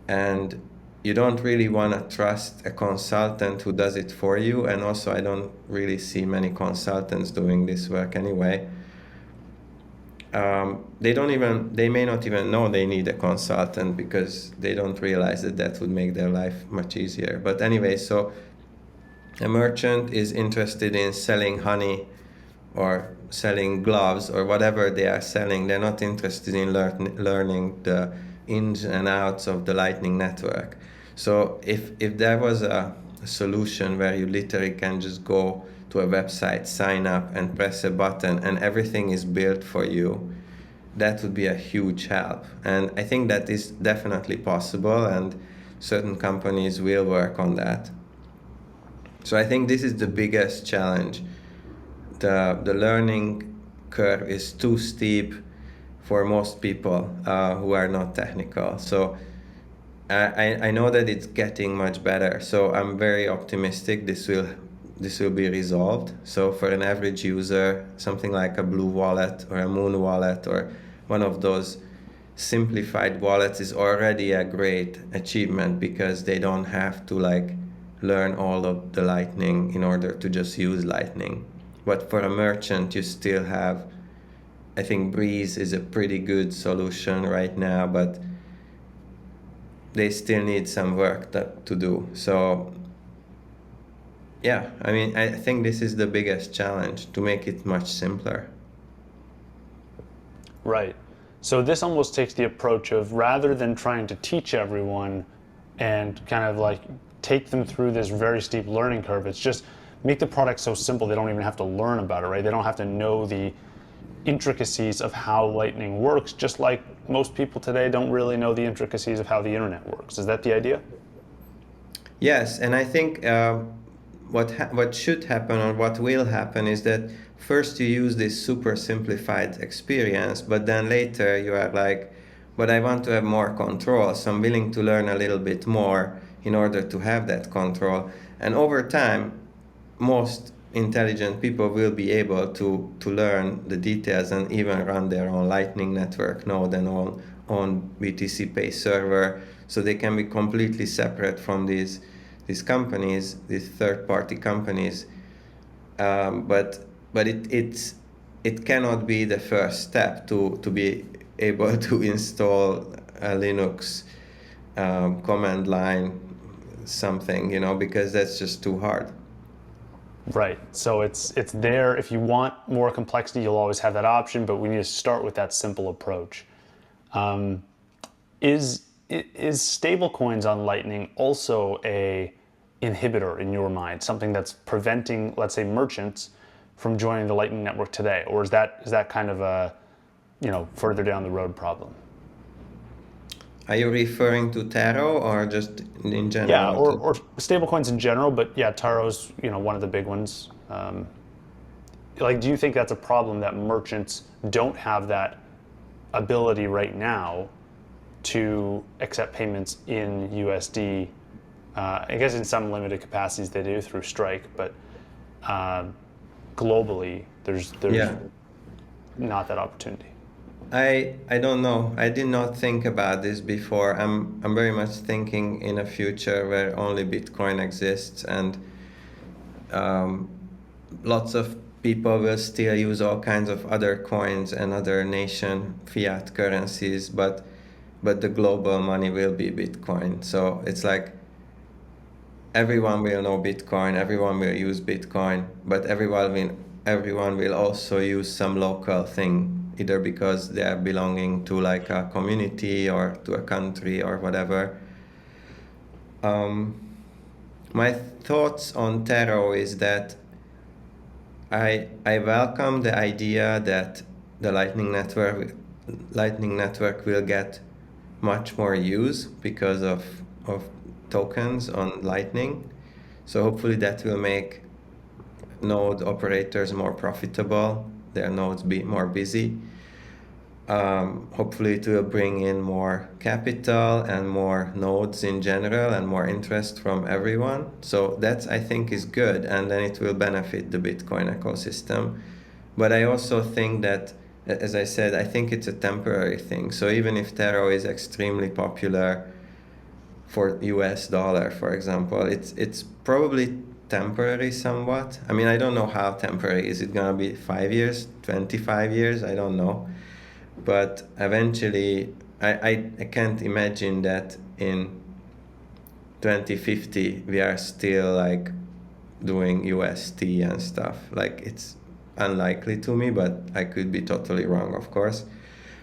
and you don't really want to trust a consultant who does it for you. And also, I don't really see many consultants doing this work anyway. They may not even know they need a consultant, because they don't realize that that would make their life much easier. But anyway, so a merchant is interested in selling honey or selling gloves or whatever they are selling. They're not interested in learning the ins and outs of the Lightning Network. So if there was a solution where you literally can just go to a website, sign up, and press a button, and everything is built for you, that would be a huge help. And I think that is definitely possible, and certain companies will work on that. So I think this is the biggest challenge. The learning curve is too steep for most people who are not technical. So I know that it's getting much better. So I'm very optimistic this will be resolved. So for an average user, something like a Blue Wallet or a Moon Wallet or one of those simplified wallets is already a great achievement, because they don't have to like learn all of the Lightning in order to just use Lightning. But for a merchant, you still have, I think Breeze is a pretty good solution right now, but they still need some work to do. So yeah, I mean, I think this is the biggest challenge, to make it much simpler. Right. So this almost takes the approach of, rather than trying to teach everyone and kind of like take them through this very steep learning curve, it's just make the product so simple they don't even have to learn about it, right? They don't have to know the intricacies of how Lightning works, just like most people today don't really know the intricacies of how the internet works. Is that the idea? Yes, and I think what should happen, or what will happen, is that first you use this super simplified experience, but then later you are like, but I want to have more control, so I'm willing to learn a little bit more in order to have that control. And over time, most intelligent people will be able to learn the details and even run their own Lightning Network node and on BTC Pay server. so they can be completely separate from these companies, these third-party companies. But it cannot be the first step to be able to install a Linux command line something, because that's just too hard. Right. So it's there. If you want more complexity, you'll always have that option, but we need to start with that simple approach. Is stablecoins on Lightning also a inhibitor in your mind, something that's preventing, let's say, merchants from joining the Lightning Network today, or is that kind of a further down the road problem? Are you referring to Taro or just in Yeah, general or to? stablecoins in general, but yeah, Taro's one of the big ones. Like, do you think that's a problem that merchants don't have that ability right now to accept payments in USD? I guess in some limited capacities they do through Strike, but globally there's Yeah. not that opportunity. I don't know. I did not think about this before. I'm very much thinking in a future where only Bitcoin exists, and lots of people will still use all kinds of other coins and other nation fiat currencies, but the global money will be Bitcoin. So it's like everyone will know Bitcoin, everyone will use Bitcoin, but everyone will also use some local thing, either because they are belonging to like a community or to a country or whatever. My thoughts on Taro is that I welcome the idea that the Lightning Network will get much more use because of tokens on Lightning. So hopefully that will make node operators more profitable, their nodes be more busy. Hopefully it will bring in more capital and more nodes in general and more interest from everyone. So that's, I think, is good, and then it will benefit the Bitcoin ecosystem. But I also think that, as I said, I think it's a temporary thing. So even if Taro is extremely popular for US dollar, for example, it's probably temporary somewhat. I mean, I don't know how temporary. Is it gonna be 5 years, 25 years? I don't know. But eventually, I can't imagine that in 2050 we are still like doing UST and stuff. Like, it's unlikely to me, but I could be totally wrong, of course.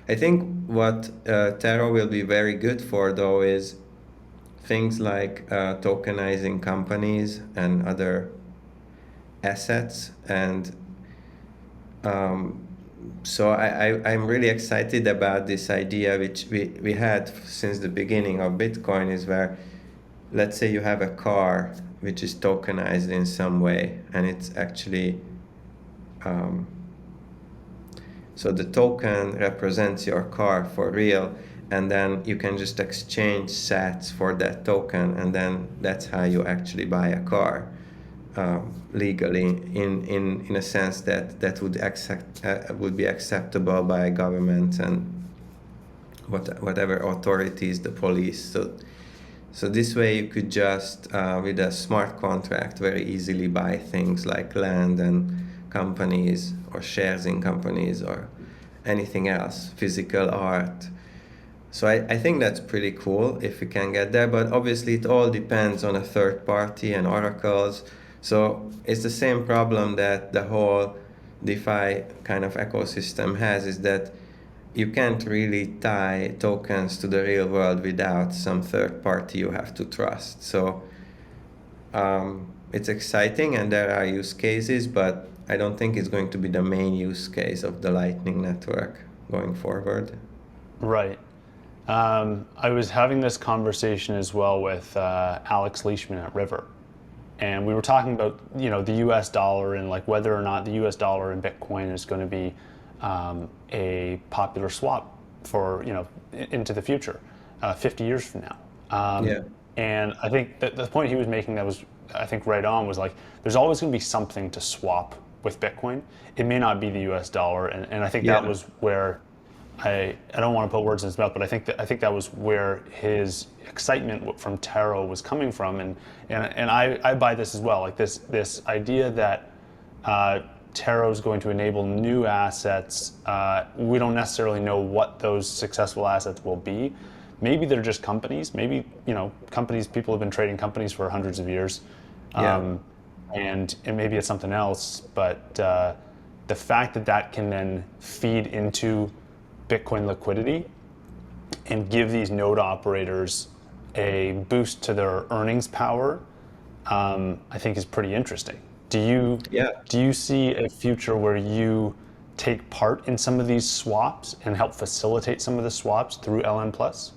I think what Taro will be very good for, though, is things like tokenizing companies and other assets. And so I'm really excited about this idea, which we had since the beginning of Bitcoin, is where, let's say you have a car which is tokenized in some way, and it's actually, so the token represents your car for real, and then you can just exchange sats for that token, and then that's how you actually buy a car legally, in a sense that would be acceptable by government and whatever authorities, the police. So this way you could just with a smart contract very easily buy things like land and companies, or shares in companies, or anything else, physical art. So I think that's pretty cool if we can get there, but obviously it all depends on a third party and oracles. So it's the same problem that the whole DeFi kind of ecosystem has, is that you can't really tie tokens to the real world without some third party you have to trust. So it's exciting and there are use cases, but I don't think it's going to be the main use case of the Lightning Network going forward. Right. I was having this conversation as well with Alex Leishman at River, and we were talking about the U.S. dollar and like whether or not the U.S. dollar and Bitcoin is going to be a popular swap for into the future, 50 years from now. Yeah. And I think that the point he was making that was, I think, right on, was like there's always going to be something to swap with Bitcoin. It may not be the U.S. dollar, and I think that Yeah. was where I don't want to put words in his mouth, but I think that was where his excitement from Taro was coming from, and I buy this as well. Like this idea that Taro is going to enable new assets. We don't necessarily know what those successful assets will be. Maybe they're just companies. Maybe companies. People have been trading companies for hundreds of years, Yeah. and maybe it's something else. But the fact that that can then feed into Bitcoin liquidity and give these node operators a boost to their earnings power, I think is pretty interesting. Do you Yeah. do you see a future where you take part in some of these swaps and help facilitate some of the swaps through LN Plus?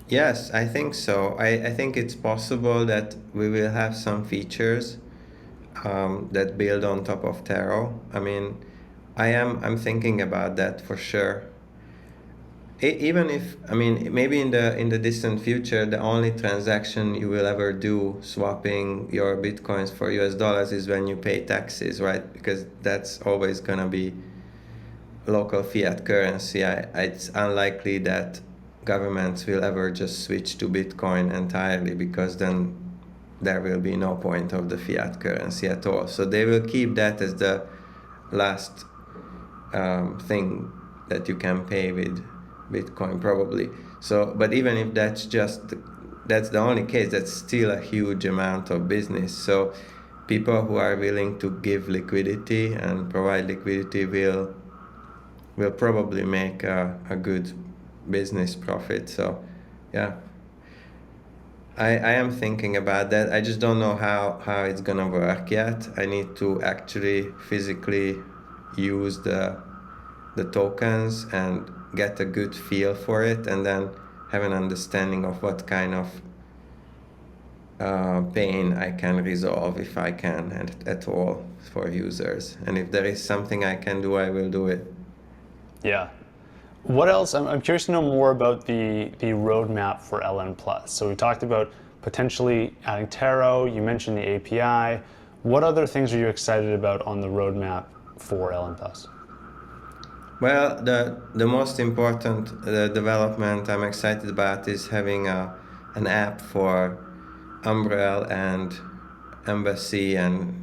Yes, I think so. I think it's possible that we will have some features that build on top of Taro. I mean, I'm thinking about that for sure. Even if, I mean, maybe in the distant future, the only transaction you will ever do swapping your bitcoins for US dollars is when you pay taxes, right? Because that's always gonna be local fiat currency. It's unlikely that governments will ever just switch to Bitcoin entirely, because then there will be no point of the fiat currency at all. So they will keep that as the last thing that you can pay with Bitcoin probably. So, but even if that's the only case, that's still a huge amount of business. So people who are willing to give liquidity and provide liquidity will probably make a good business profit. So yeah, I am thinking about that. I just don't know how it's gonna work yet. I need to actually physically use the tokens and get a good feel for it, and then have an understanding of what kind of pain I can resolve, if I can, at all, for users. And if there is something I can do, I will do it. Yeah. What else? I'm curious to know more about the roadmap for LN Plus. So we talked about potentially adding Taro. You mentioned the API. What other things are you excited about on the roadmap for LN Plus? Well, the most important development I'm excited about is having an app for Umbrel and Embassy and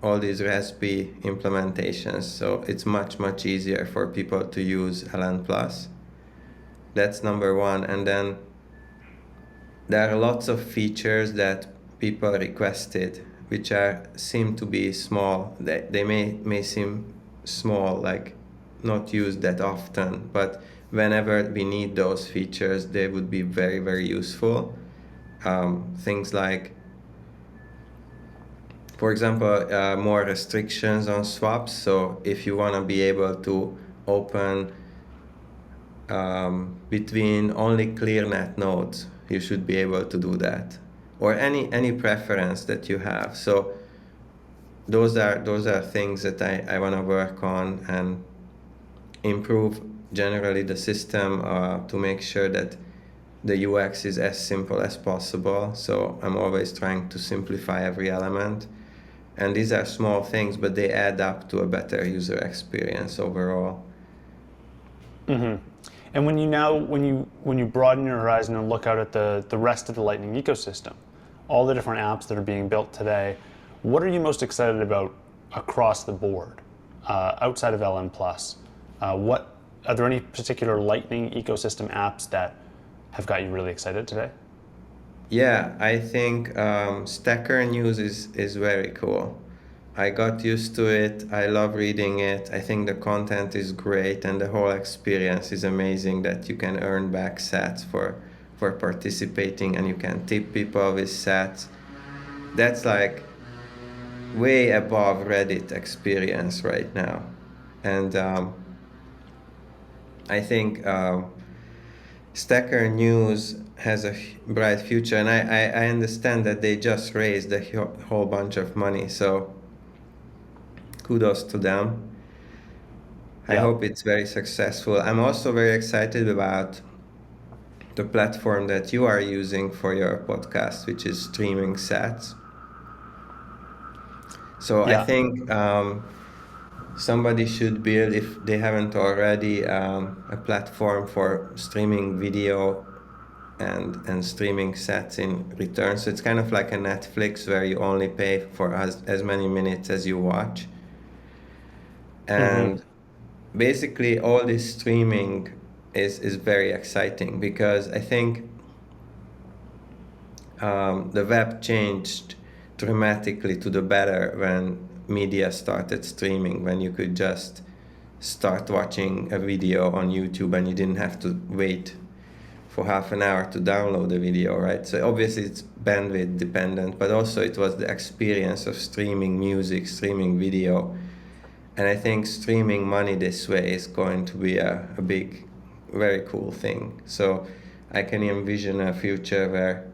all these Raspberry implementations. So it's much easier for people to use LN Plus. That's number one. And then there are lots of features that people requested, which are seem to be small. They may seem small, like not used that often, but whenever we need those features, they would be very useful. Things like, for example, more restrictions on swaps. So if you want to be able to open between only ClearNet nodes, you should be able to do that, or any preference that you have. So those are things that I want to work on and improve generally the system, to make sure that the UX is as simple as possible. So I'm always trying to simplify every element. And these are small things, but they add up to a better user experience overall. And when you broaden your horizon and look out at the rest of the Lightning ecosystem, all the different apps that are being built today, what are you most excited about across the board, outside of LN Plus? What are there any particular Lightning ecosystem apps that have got you really excited today? Yeah, I think Stacker News is very cool. I got used to it. I love reading it. I think the content is great, and the whole experience is amazing, that you can earn back sats for participating, and you can tip people with sats. That's like way above Reddit experience right now. And I think Stacker News has a bright future, and I understand that they just raised a whole bunch of money, so kudos to them. I Yeah. hope it's very successful. I'm also very excited about the platform that you are using for your podcast, which is streaming sats. So I Yeah. think somebody should build, if they haven't already, a platform for streaming video and streaming sets in return. So it's kind of like a Netflix where you only pay for as many minutes as you watch. Mm-hmm. And basically all this streaming is very exciting, because I think the web changed dramatically to the better when media started streaming, when you could just start watching a video on YouTube and you didn't have to wait for half an hour to download the video, right? So obviously it's bandwidth dependent, but also it was the experience of streaming music, streaming video. And I think streaming money this way is going to be a big, very cool thing. So I can envision a future where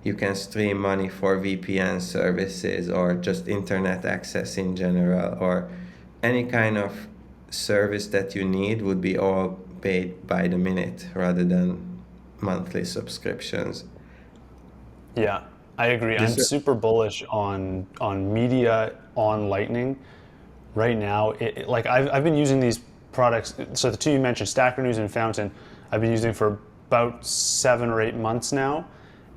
you can stream money for VPN services or just internet access in general, or any kind of service that you need would be all paid by the minute rather than monthly subscriptions. Yeah, I agree. I'm This, super bullish on media on Lightning right now. Like I've been using these products. So the two you mentioned, Stacker News and Fountain, I've been using for about 7 or 8 months now,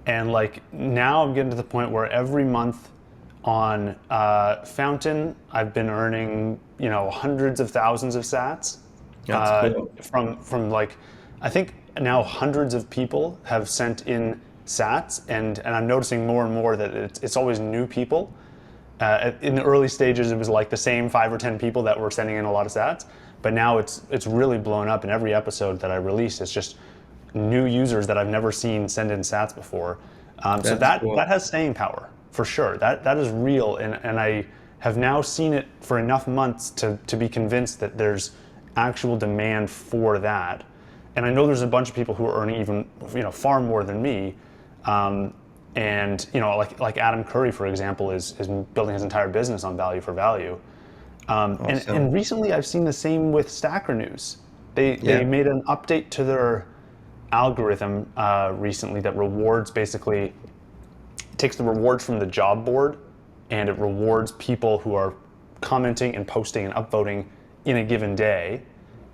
and like now I'm getting to the point where every month on Fountain, I've been earning hundreds of thousands of Sats that's cool. from like I think now hundreds of people have sent in Sats, and I'm noticing more and more that it's always new people. In the early stages, it was like the same 5 or 10 people that were sending in a lot of Sats, but now it's really blown up. In every episode that I release, it's just new users that I've never seen send in Sats before. So That's that cool. has staying power for sure. That is real, and I have now seen it for enough months to be convinced that there's actual demand for that. And I know there's a bunch of people who are earning even far more than me. And like Adam Curry, for example, is building his entire business on value for value. And Awesome. recently I've seen the same with Stacker News. They Yeah. made an update to their algorithm recently that rewards, basically takes the rewards from the job board, and it rewards people who are commenting and posting and upvoting in a given day.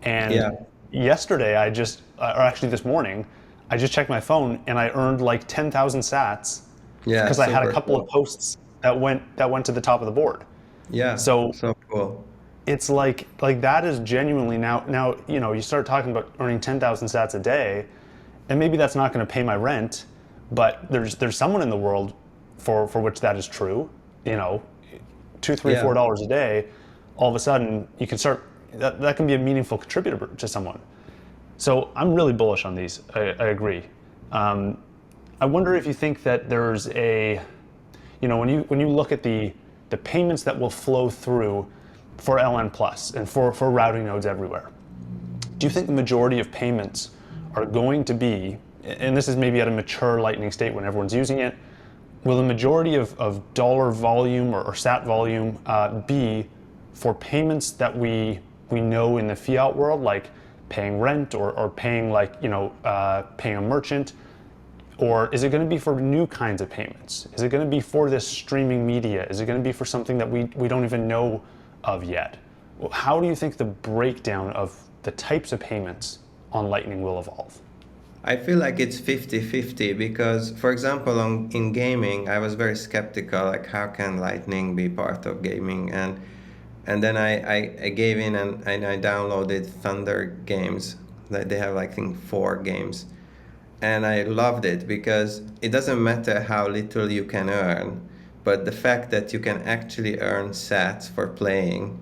And Yeah. yesterday or actually this morning, I just checked my phone and I earned like 10,000 Sats Yeah. because I had a Super couple of cool. posts that went to the top of the board. Yeah. So So cool. it's like that is genuinely now you start talking about earning 10,000 Sats a day, and maybe that's not going to pay my rent, but there's someone in the world for which that is true. Two, three, Yeah. $4 a day, all of a sudden you can start that can be a meaningful contributor to someone. So I'm really bullish on these. I agree. I wonder if you think that there's when you look at the payments that will flow through for LN Plus and for routing nodes everywhere, do you think the majority of payments are going to be, and this is maybe at a mature Lightning state when everyone's using it, will the majority of dollar volume or Sat volume be for payments that we know in the fiat world, like paying rent or paying paying a merchant? Or is it going to be for new kinds of payments? Is it going to be for this streaming media? Is it going to be for something that we don't even know of yet? How do you think the breakdown of the types of payments on Lightning will evolve? I feel like it's 50-50, because, for example, in gaming, I was very skeptical, like how can Lightning be part of gaming? And then I gave in and I downloaded Thunder games. Like they have, like, I think 4 games. And I loved it because it doesn't matter how little you can earn, but the fact that you can actually earn sats for playing,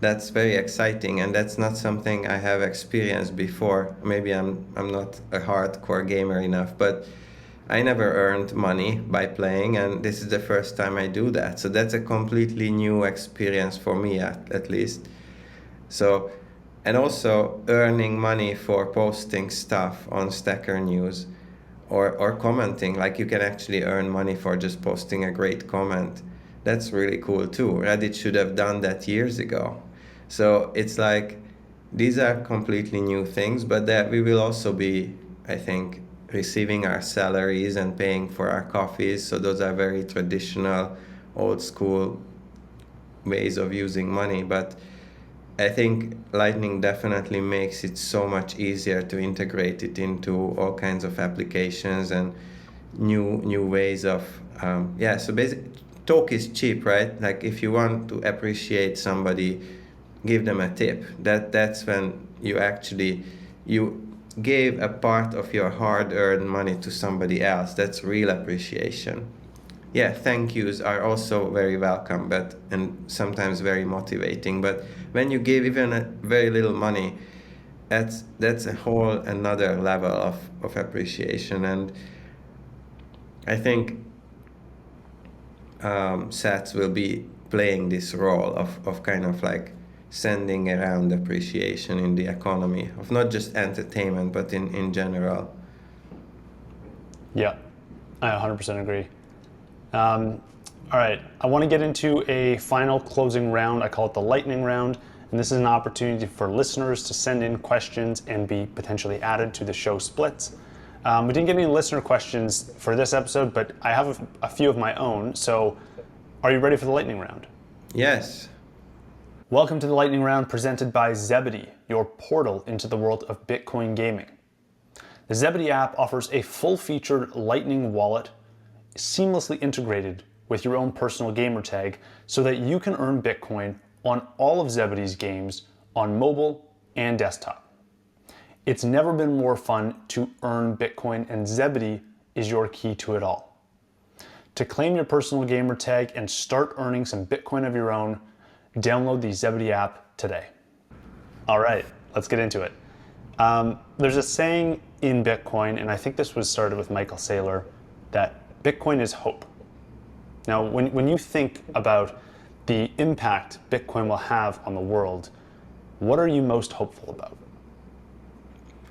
that's very exciting, and that's not something I have experienced before. Maybe I'm not a hardcore gamer enough, but I never earned money by playing, and this is the first time I do that. So that's a completely new experience for me, at least. So, and also earning money for posting stuff on Stacker News, or commenting, like you can actually earn money for just posting a great comment. That's really cool too. Reddit should have done that years ago. So it's like these are completely new things, but that we will also be, I think, receiving our salaries and paying for our coffees. So those are very traditional, old school ways of using money. But I think Lightning definitely makes it so much easier to integrate it into all kinds of applications and new ways of yeah. So basically, talk is cheap, right? Like if you want to appreciate somebody, give them a tip. That's when you gave a part of your hard-earned money to somebody else. That's real appreciation. Yeah, thank yous are also very welcome, but and sometimes very motivating. But when you give even a very little money, that's a whole another level of appreciation. And I think sats will be playing this role of kind of like sending around appreciation in the economy of not just entertainment but in general. Yeah, I 100% agree. All right, I want to get into a final closing round. I call it the lightning round. And this is an opportunity for listeners to send in questions and be potentially added to the show splits. We didn't get any listener questions for this episode, but I have a few of my own. So are you ready for the lightning round? Yes. Welcome to the lightning round presented by Zebedee, your portal into the world of Bitcoin gaming. The Zebedee app offers a full-featured Lightning wallet seamlessly integrated with your own personal gamer tag so that you can earn Bitcoin on all of Zebedee's games on mobile and desktop. It's never been more fun to earn Bitcoin, and Zebedee is your key to it all. To claim your personal gamer tag and start earning some Bitcoin of your own, download the Zebedee app today. All right, let's get into it. There's a saying in Bitcoin, and I think this was started with Michael Saylor, that Bitcoin is hope. Now, when you think about the impact Bitcoin will have on the world, what are you most hopeful about?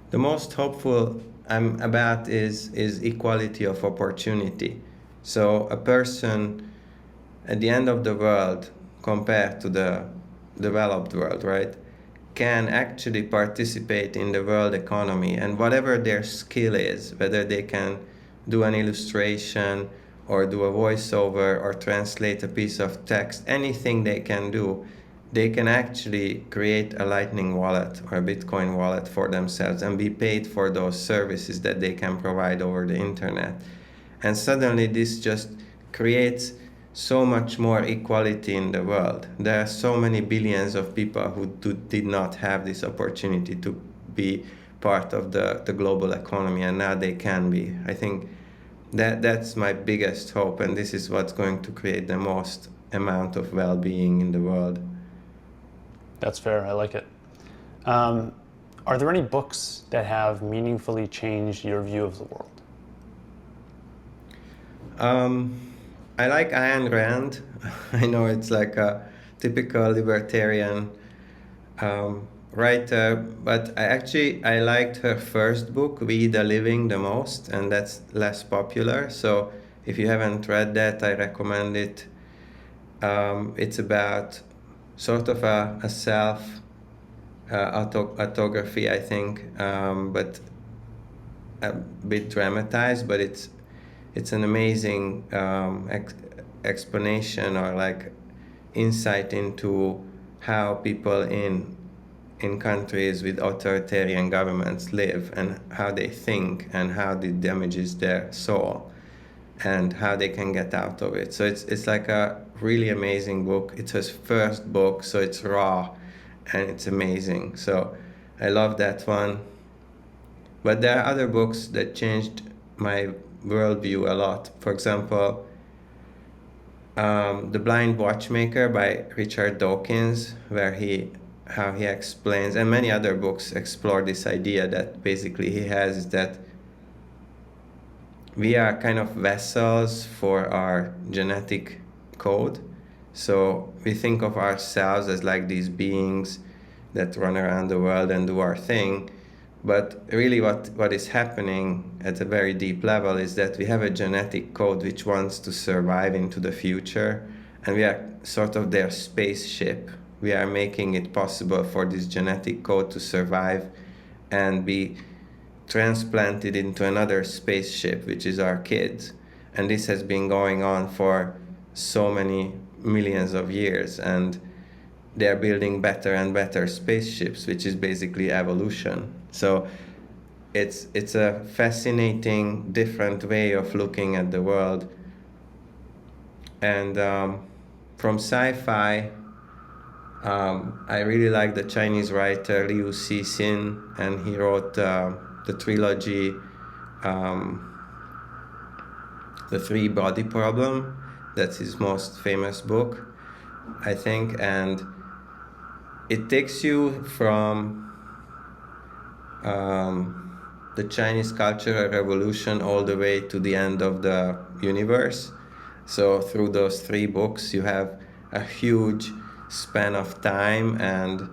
The most hopeful I'm about is equality of opportunity. So a person at the end of the world compared to the developed world, right, can actually participate in the world economy, and whatever their skill is, whether they can do an illustration or do a voiceover or translate a piece of text, anything they can do, they can actually create a Lightning wallet or a Bitcoin wallet for themselves and be paid for those services that they can provide over the internet. And suddenly this just creates so much more equality in the world. There are so many billions of people who did not have this opportunity to be part of the global economy, and now they can be. I think that's my biggest hope, and this is what's going to create the most amount of well-being in the world. That's fair. I like it. Are there any books that have meaningfully changed your view of the world? I like Ayn Rand. I know it's like a typical libertarian writer, but I liked her first book, We the Living, the most, and that's less popular. So if you haven't read that, I recommend it. It's about sort of a self autography, I think, but a bit dramatized, but it's an amazing explanation or like insight into how people in countries with authoritarian governments live and how they think and how it damages their soul and how they can get out of it. So it's like a really amazing book. It's his first book, so it's raw and it's amazing. So I love that one. But there are other books that changed my worldview a lot. For example, The Blind Watchmaker by Richard Dawkins, how he explains, and many other books explore this idea that basically he has is that we are kind of vessels for our genetic code. So we think of ourselves as like these beings that run around the world and do our thing. But really what is happening at a very deep level is that we have a genetic code which wants to survive into the future, and we are sort of their spaceship. We are making it possible for this genetic code to survive and be transplanted into another spaceship, which is our kids. And this has been going on for so many millions of years. And they're building better and better spaceships, which is basically evolution. So it's a fascinating, different way of looking at the world. And from sci-fi, I really like the Chinese writer Liu Cixin, and he wrote the trilogy, um, The Three Body Problem. That's his most famous book, I think, and it takes you from the Chinese Cultural Revolution all the way to the end of the universe. So through those three books, you have a huge span of time, and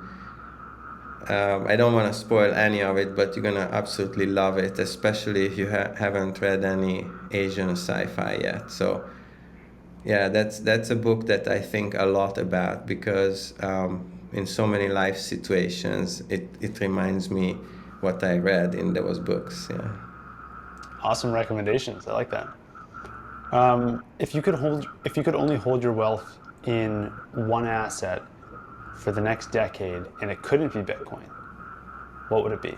I don't want to spoil any of it, but you're gonna absolutely love it, especially if you haven't read any Asian sci-fi yet. So yeah, that's a book that I think a lot about, because in so many life situations, it reminds me what I read in those books. Yeah. Awesome recommendations. I like that. If you could only hold your wealth in one asset for the next decade, and it couldn't be Bitcoin, what would it be?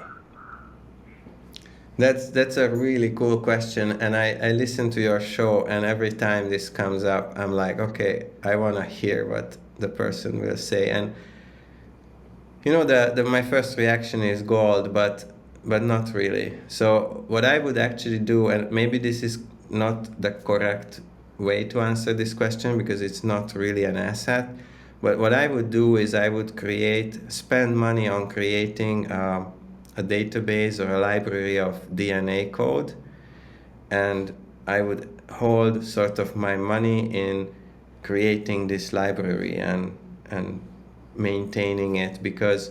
That's a really cool question, and I listen to your show, and every time this comes up, I'm like, okay, I want to hear what the person will say. And you know, the my first reaction is gold, but not really. So what I would actually do, and maybe this is not the correct way to answer this question because it's not really an asset, but what I would do is I would spend money on creating a database or a library of DNA code, and I would hold sort of my money in creating this library and maintaining it, because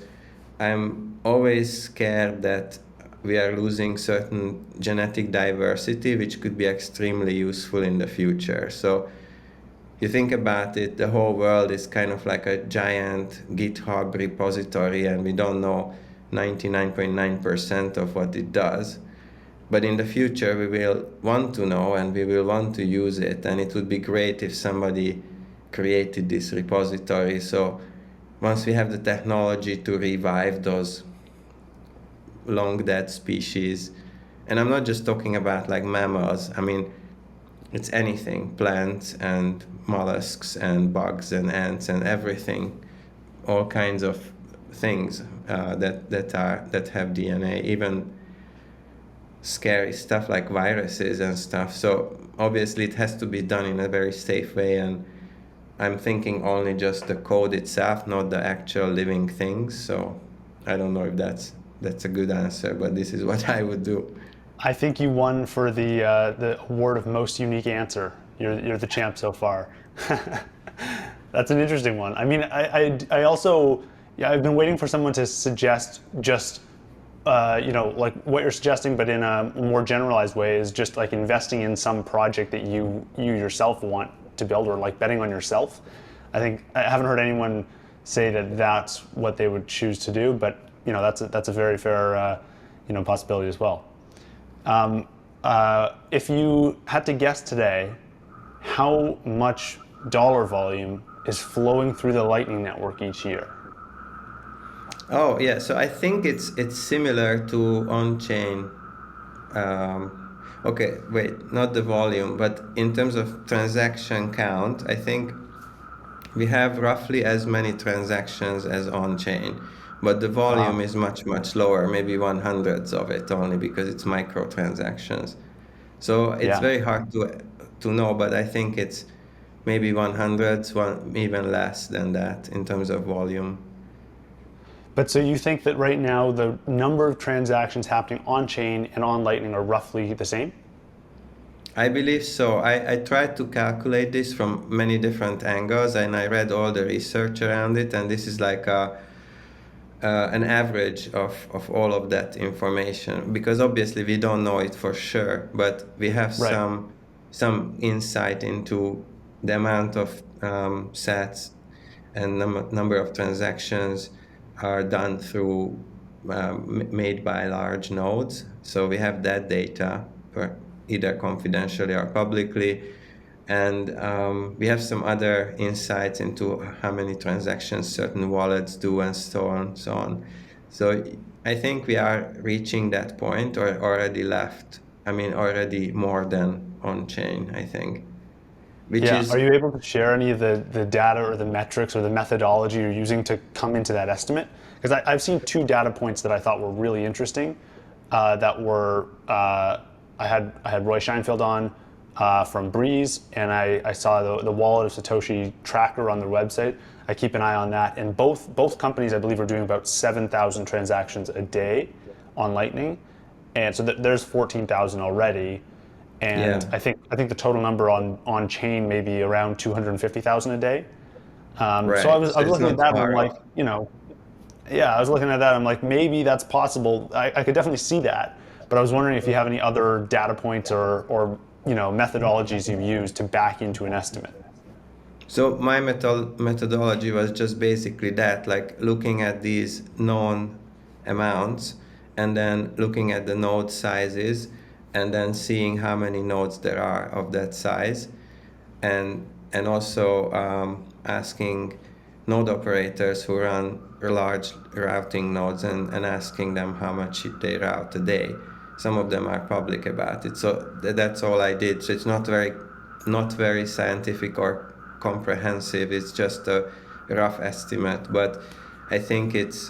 I'm always scared that we are losing certain genetic diversity which could be extremely useful in the future. So you think about it, the whole world is kind of like a giant GitHub repository, and we don't know 99.9% of what it does. But in the future, we will want to know and we will want to use it. And it would be great if somebody created this repository. So once we have the technology to revive those long dead species, and I'm not just talking about like mammals, I mean, it's anything, plants and mollusks and bugs and ants and everything, all kinds of things that have DNA, even scary stuff like viruses and stuff. So obviously it has to be done in a very safe way, and I'm thinking only just the code itself, not the actual living things. So I don't know if that's a good answer, but this is what I would do. I think you won for the award of most unique answer. You're the champ so far. That's an interesting one. I mean, I also, yeah, I've been waiting for someone to suggest just like what you're suggesting, but in a more generalized way, is just like investing in some project that you yourself want to build, or like betting on yourself. I think I haven't heard anyone say that that's what they would choose to do, but that's a very fair possibility as well. If you had to guess today, how much dollar volume is flowing through the Lightning Network each year? Oh yeah, so I think it's similar to on-chain. Okay, wait, not the volume, but in terms of transaction count, I think we have roughly as many transactions as on-chain, but the volume Wow. is much, much lower, maybe 1/100th of it only because it's microtransactions. So it's Yeah. very hard to know, but I think it's maybe 1/100th, even less than that in terms of volume. But so you think that right now the number of transactions happening on chain and on Lightning are roughly the same? I believe so. I tried to calculate this from many different angles, and I read all the research around it, and this is like an average of all of that information, because obviously we don't know it for sure, but we have Right. some insight into the amount of sats and number of transactions are done through made by large nodes. So we have that data, either confidentially or publicly, And we have some other insights into how many transactions certain wallets do and so on, so on. So I think we are reaching that point, or already left. I mean, already more than on chain, I think, which Yeah. Are is, you able to share any of the data or the metrics or the methodology you're using to come into that estimate? Because I've seen two data points that I thought were really interesting. That were I had Roy Scheinfeld on from Breeze, and I saw the Wallet of Satoshi tracker on their website. I keep an eye on that, and both companies I believe are doing about 7,000 transactions a day on Lightning, and so there's 14,000 already. And yeah, I think the total number on chain may be around 250,000 a day. So I right. was So I was it's looking at not that and I'm far like, off. yeah, I was looking at that. I'm like, maybe that's possible. I could definitely see that, but I was wondering if you have any other data points or methodologies you've used to back into an estimate. So my methodology was just basically that, like looking at these known amounts and then looking at the node sizes and then seeing how many nodes there are of that size, and also asking node operators who run large routing nodes, and asking them how much they route a day. Some of them are public about it. So that's all I did. So it's not very scientific or comprehensive. It's just a rough estimate. But I think it's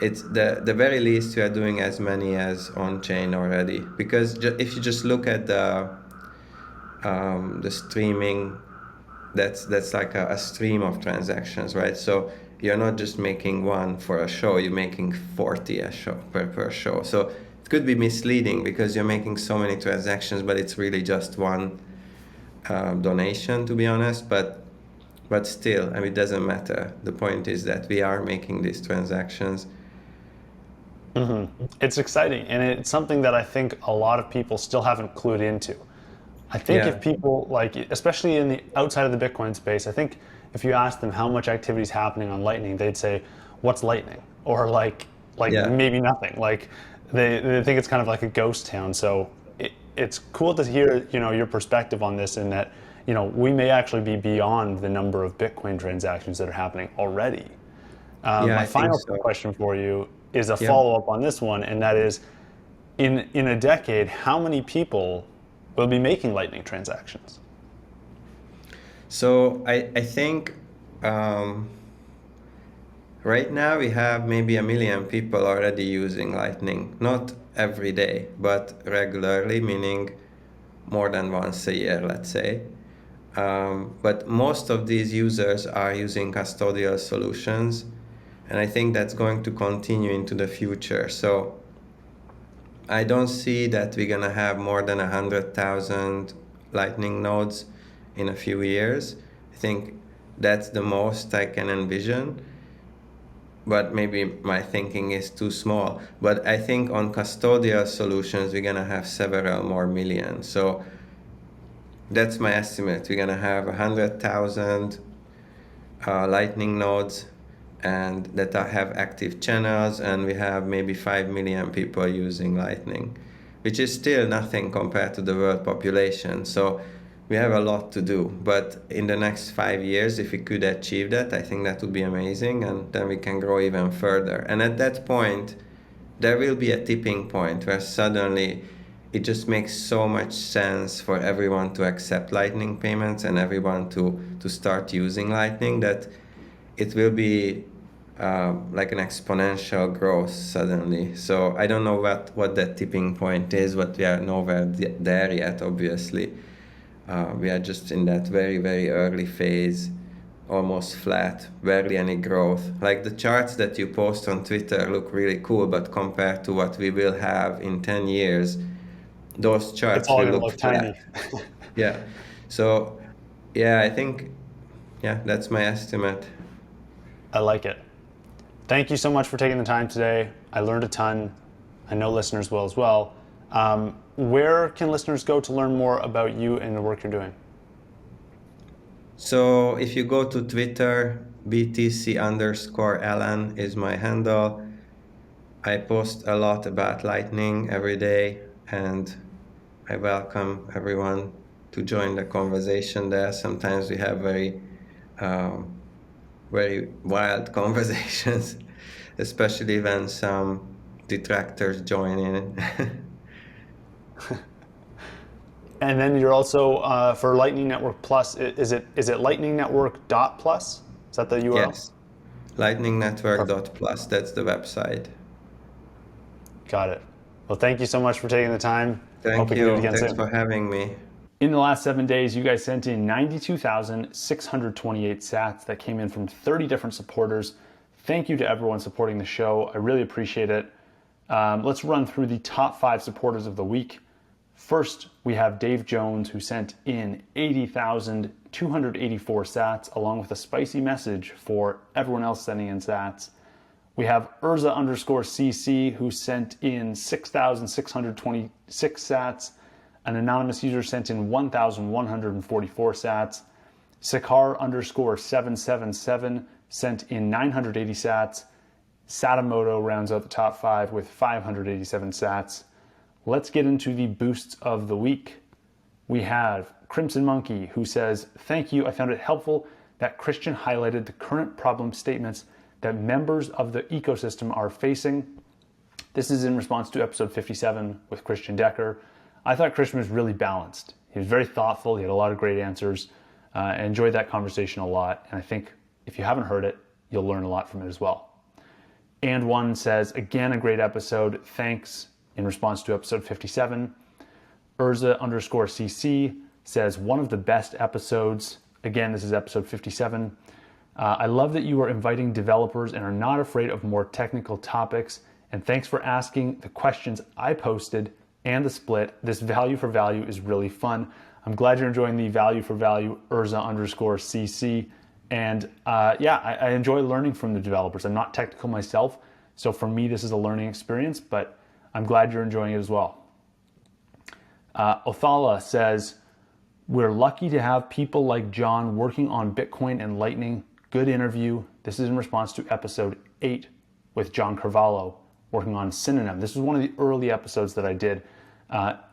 the very least we are doing as many as on chain already. Because if you just look at the streaming, that's like a stream of transactions, right? So you're not just making one for a show, you're making 40 a show per show. So it could be misleading because you're making so many transactions, but it's really just one donation, to be honest. But still, I mean, it doesn't matter. The point is that we are making these transactions. It's exciting, and it's something that I think a lot of people still haven't clued into. I think if Yeah, people like, especially in the outside of the Bitcoin space, I think if you ask them how much activity is happening on Lightning, they'd say, "What's Lightning?" Or like yeah. maybe nothing. Like they think it's kind of like a ghost town. So it's cool to hear your perspective on this, and that we may actually be beyond the number of Bitcoin transactions that are happening already. Yeah, My I think final so. question for you is a Yeah. follow up on this one, and that is, in a decade, how many people will be making Lightning transactions? So I think um, right now we have maybe 1 million people already using Lightning. Not every day, but regularly, meaning more than once a year, let's say. But most of these users are using custodial solutions, and I think that's going to continue into the future. So I don't see that we're gonna have more than 100,000 Lightning nodes in a few years. I think that's the most I can envision, but maybe my thinking is too small. But I think on custodial solutions, we're gonna have several more million. So that's my estimate. We're gonna have 100,000 Lightning nodes, and that have active channels, and we have maybe 5 million people using Lightning, which is still nothing compared to the world population. So we have a lot to do, but in the next 5 years, if we could achieve that, I think that would be amazing, and then we can grow even further. And at that point, there will be a tipping point where suddenly it just makes so much sense for everyone to accept Lightning payments and everyone to start using Lightning, that it will be like an exponential growth suddenly. So I don't know what that tipping point is, but we are nowhere there yet, obviously. We are just in that very, very early phase, almost flat, barely any growth. Like the charts that you post on Twitter look really cool, but compared to what we will have in 10 years, those It's charts all will going to look look flat. tiny. Yeah. So, yeah, I think, yeah, that's my estimate. I like it. Thank you so much for taking the time today. I learned a ton. I know listeners will as well. Where can listeners go to learn more about you and the work you're doing? So if you go to Twitter, BTC_Alan is my handle. I post a lot about Lightning every day, and I welcome everyone to join the conversation there. Sometimes we have very wild conversations, especially when some detractors join in. And then you're also for Lightning Network Plus. Is it Lightning Network dot plus? Is that the URL? Yes, Perfect. lightningnetwork.plus, that's the website. Got it. Well, thank you so much for taking the time. Hope Thank we can do it you. again Thanks soon. for having me. In the last 7 days, you guys sent in 92,628 sats that came in from 30 different supporters. Thank you to everyone supporting the show. I really appreciate it. Let's run through the top 5 supporters of the week. First, we have Dave Jones, who sent in 80,284 sats, along with a spicy message for everyone else sending in sats. We have Urza_CC, who sent in 6,626 sats. An anonymous user sent in 1,144 sats. Sakar_777 sent in 980 sats. Satamoto rounds out the top 5 with 587 sats. Let's get into the boosts of the week. We have Crimson Monkey, who says, "Thank you. I found it helpful that Christian highlighted the current problem statements that members of the ecosystem are facing." This is in response to episode 57 with Christian Decker. I thought Christian was really balanced. He was very thoughtful. He had a lot of great answers. I enjoyed that conversation a lot. And I think if you haven't heard it, you'll learn a lot from it as well. And one says, "Again, a great episode. Thanks," in response to episode 57. Urza_CC says, "One of the best episodes." Again, this is episode 57. "I love that you are inviting developers and are not afraid of more technical topics. And thanks for asking the questions I posted and the split. This value for value is really fun." I'm glad you're enjoying the value for value, Urza_CC. And I enjoy learning from the developers. I'm not technical myself, so for me, this is a learning experience, but I'm glad you're enjoying it as well. Othala says, "We're lucky to have people like John working on Bitcoin and Lightning. Good interview." This is in response to episode 8 with John Carvalho working on Synonym. This was one of the early episodes that I did.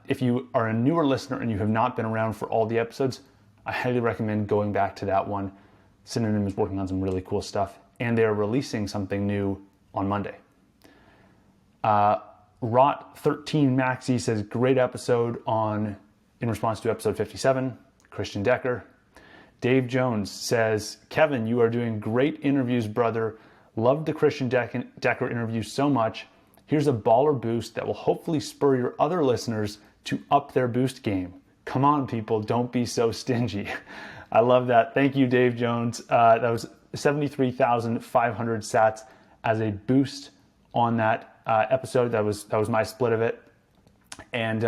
If you are a newer listener and you have not been around for all the episodes, I highly recommend going back to that one. Synonym is working on some really cool stuff, and they're releasing something new on Monday. Rot13 Maxi says, "Great episode in response to episode 57, Christian Decker." Dave Jones says, "Kevin, you are doing great interviews, brother. Loved the Christian Decker interview so much. Here's a baller boost that will hopefully spur your other listeners to up their boost game. Come on, people, don't be so stingy." I love that. Thank you, Dave Jones. That was 73,500 sats as a boost on that episode. That was my split of it. And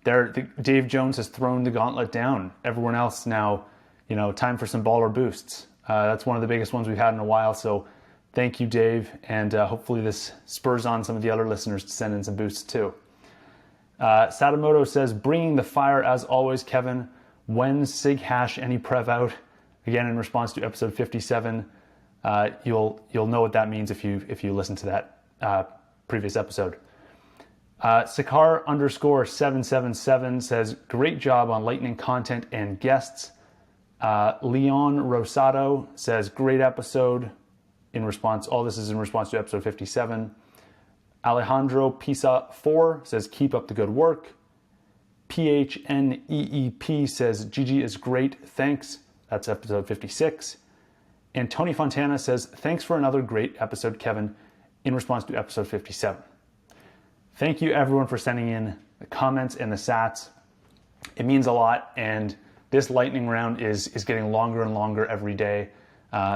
Dave Jones has thrown the gauntlet down. Everyone else now, time for some baller boosts. That's one of the biggest ones we've had in a while. So thank you, Dave. And hopefully this spurs on some of the other listeners to send in some boosts too. Satamoto says, "Bringing the fire as always, Kevin. When sig hash any prev out?" Again, in response to episode 57. You'll know what that means if you listen to that previous episode. Sakar_777 says, "Great job on Lightning content and guests." Leon Rosado says, "Great episode." All this is in response to episode 57. Alejandro Pisa 4 says, "Keep up the good work." PHNEEP says, "GG is great, thanks." That's episode 56. And Tony Fontana says, "Thanks for another great episode, Kevin," in response to episode 57. Thank you, everyone, for sending in the comments and the sats. It means a lot, and this lightning round is getting longer and longer every day.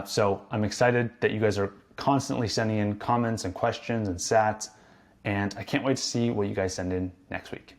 So I'm excited that you guys are constantly sending in comments and questions and sats, and I can't wait to see what you guys send in next week.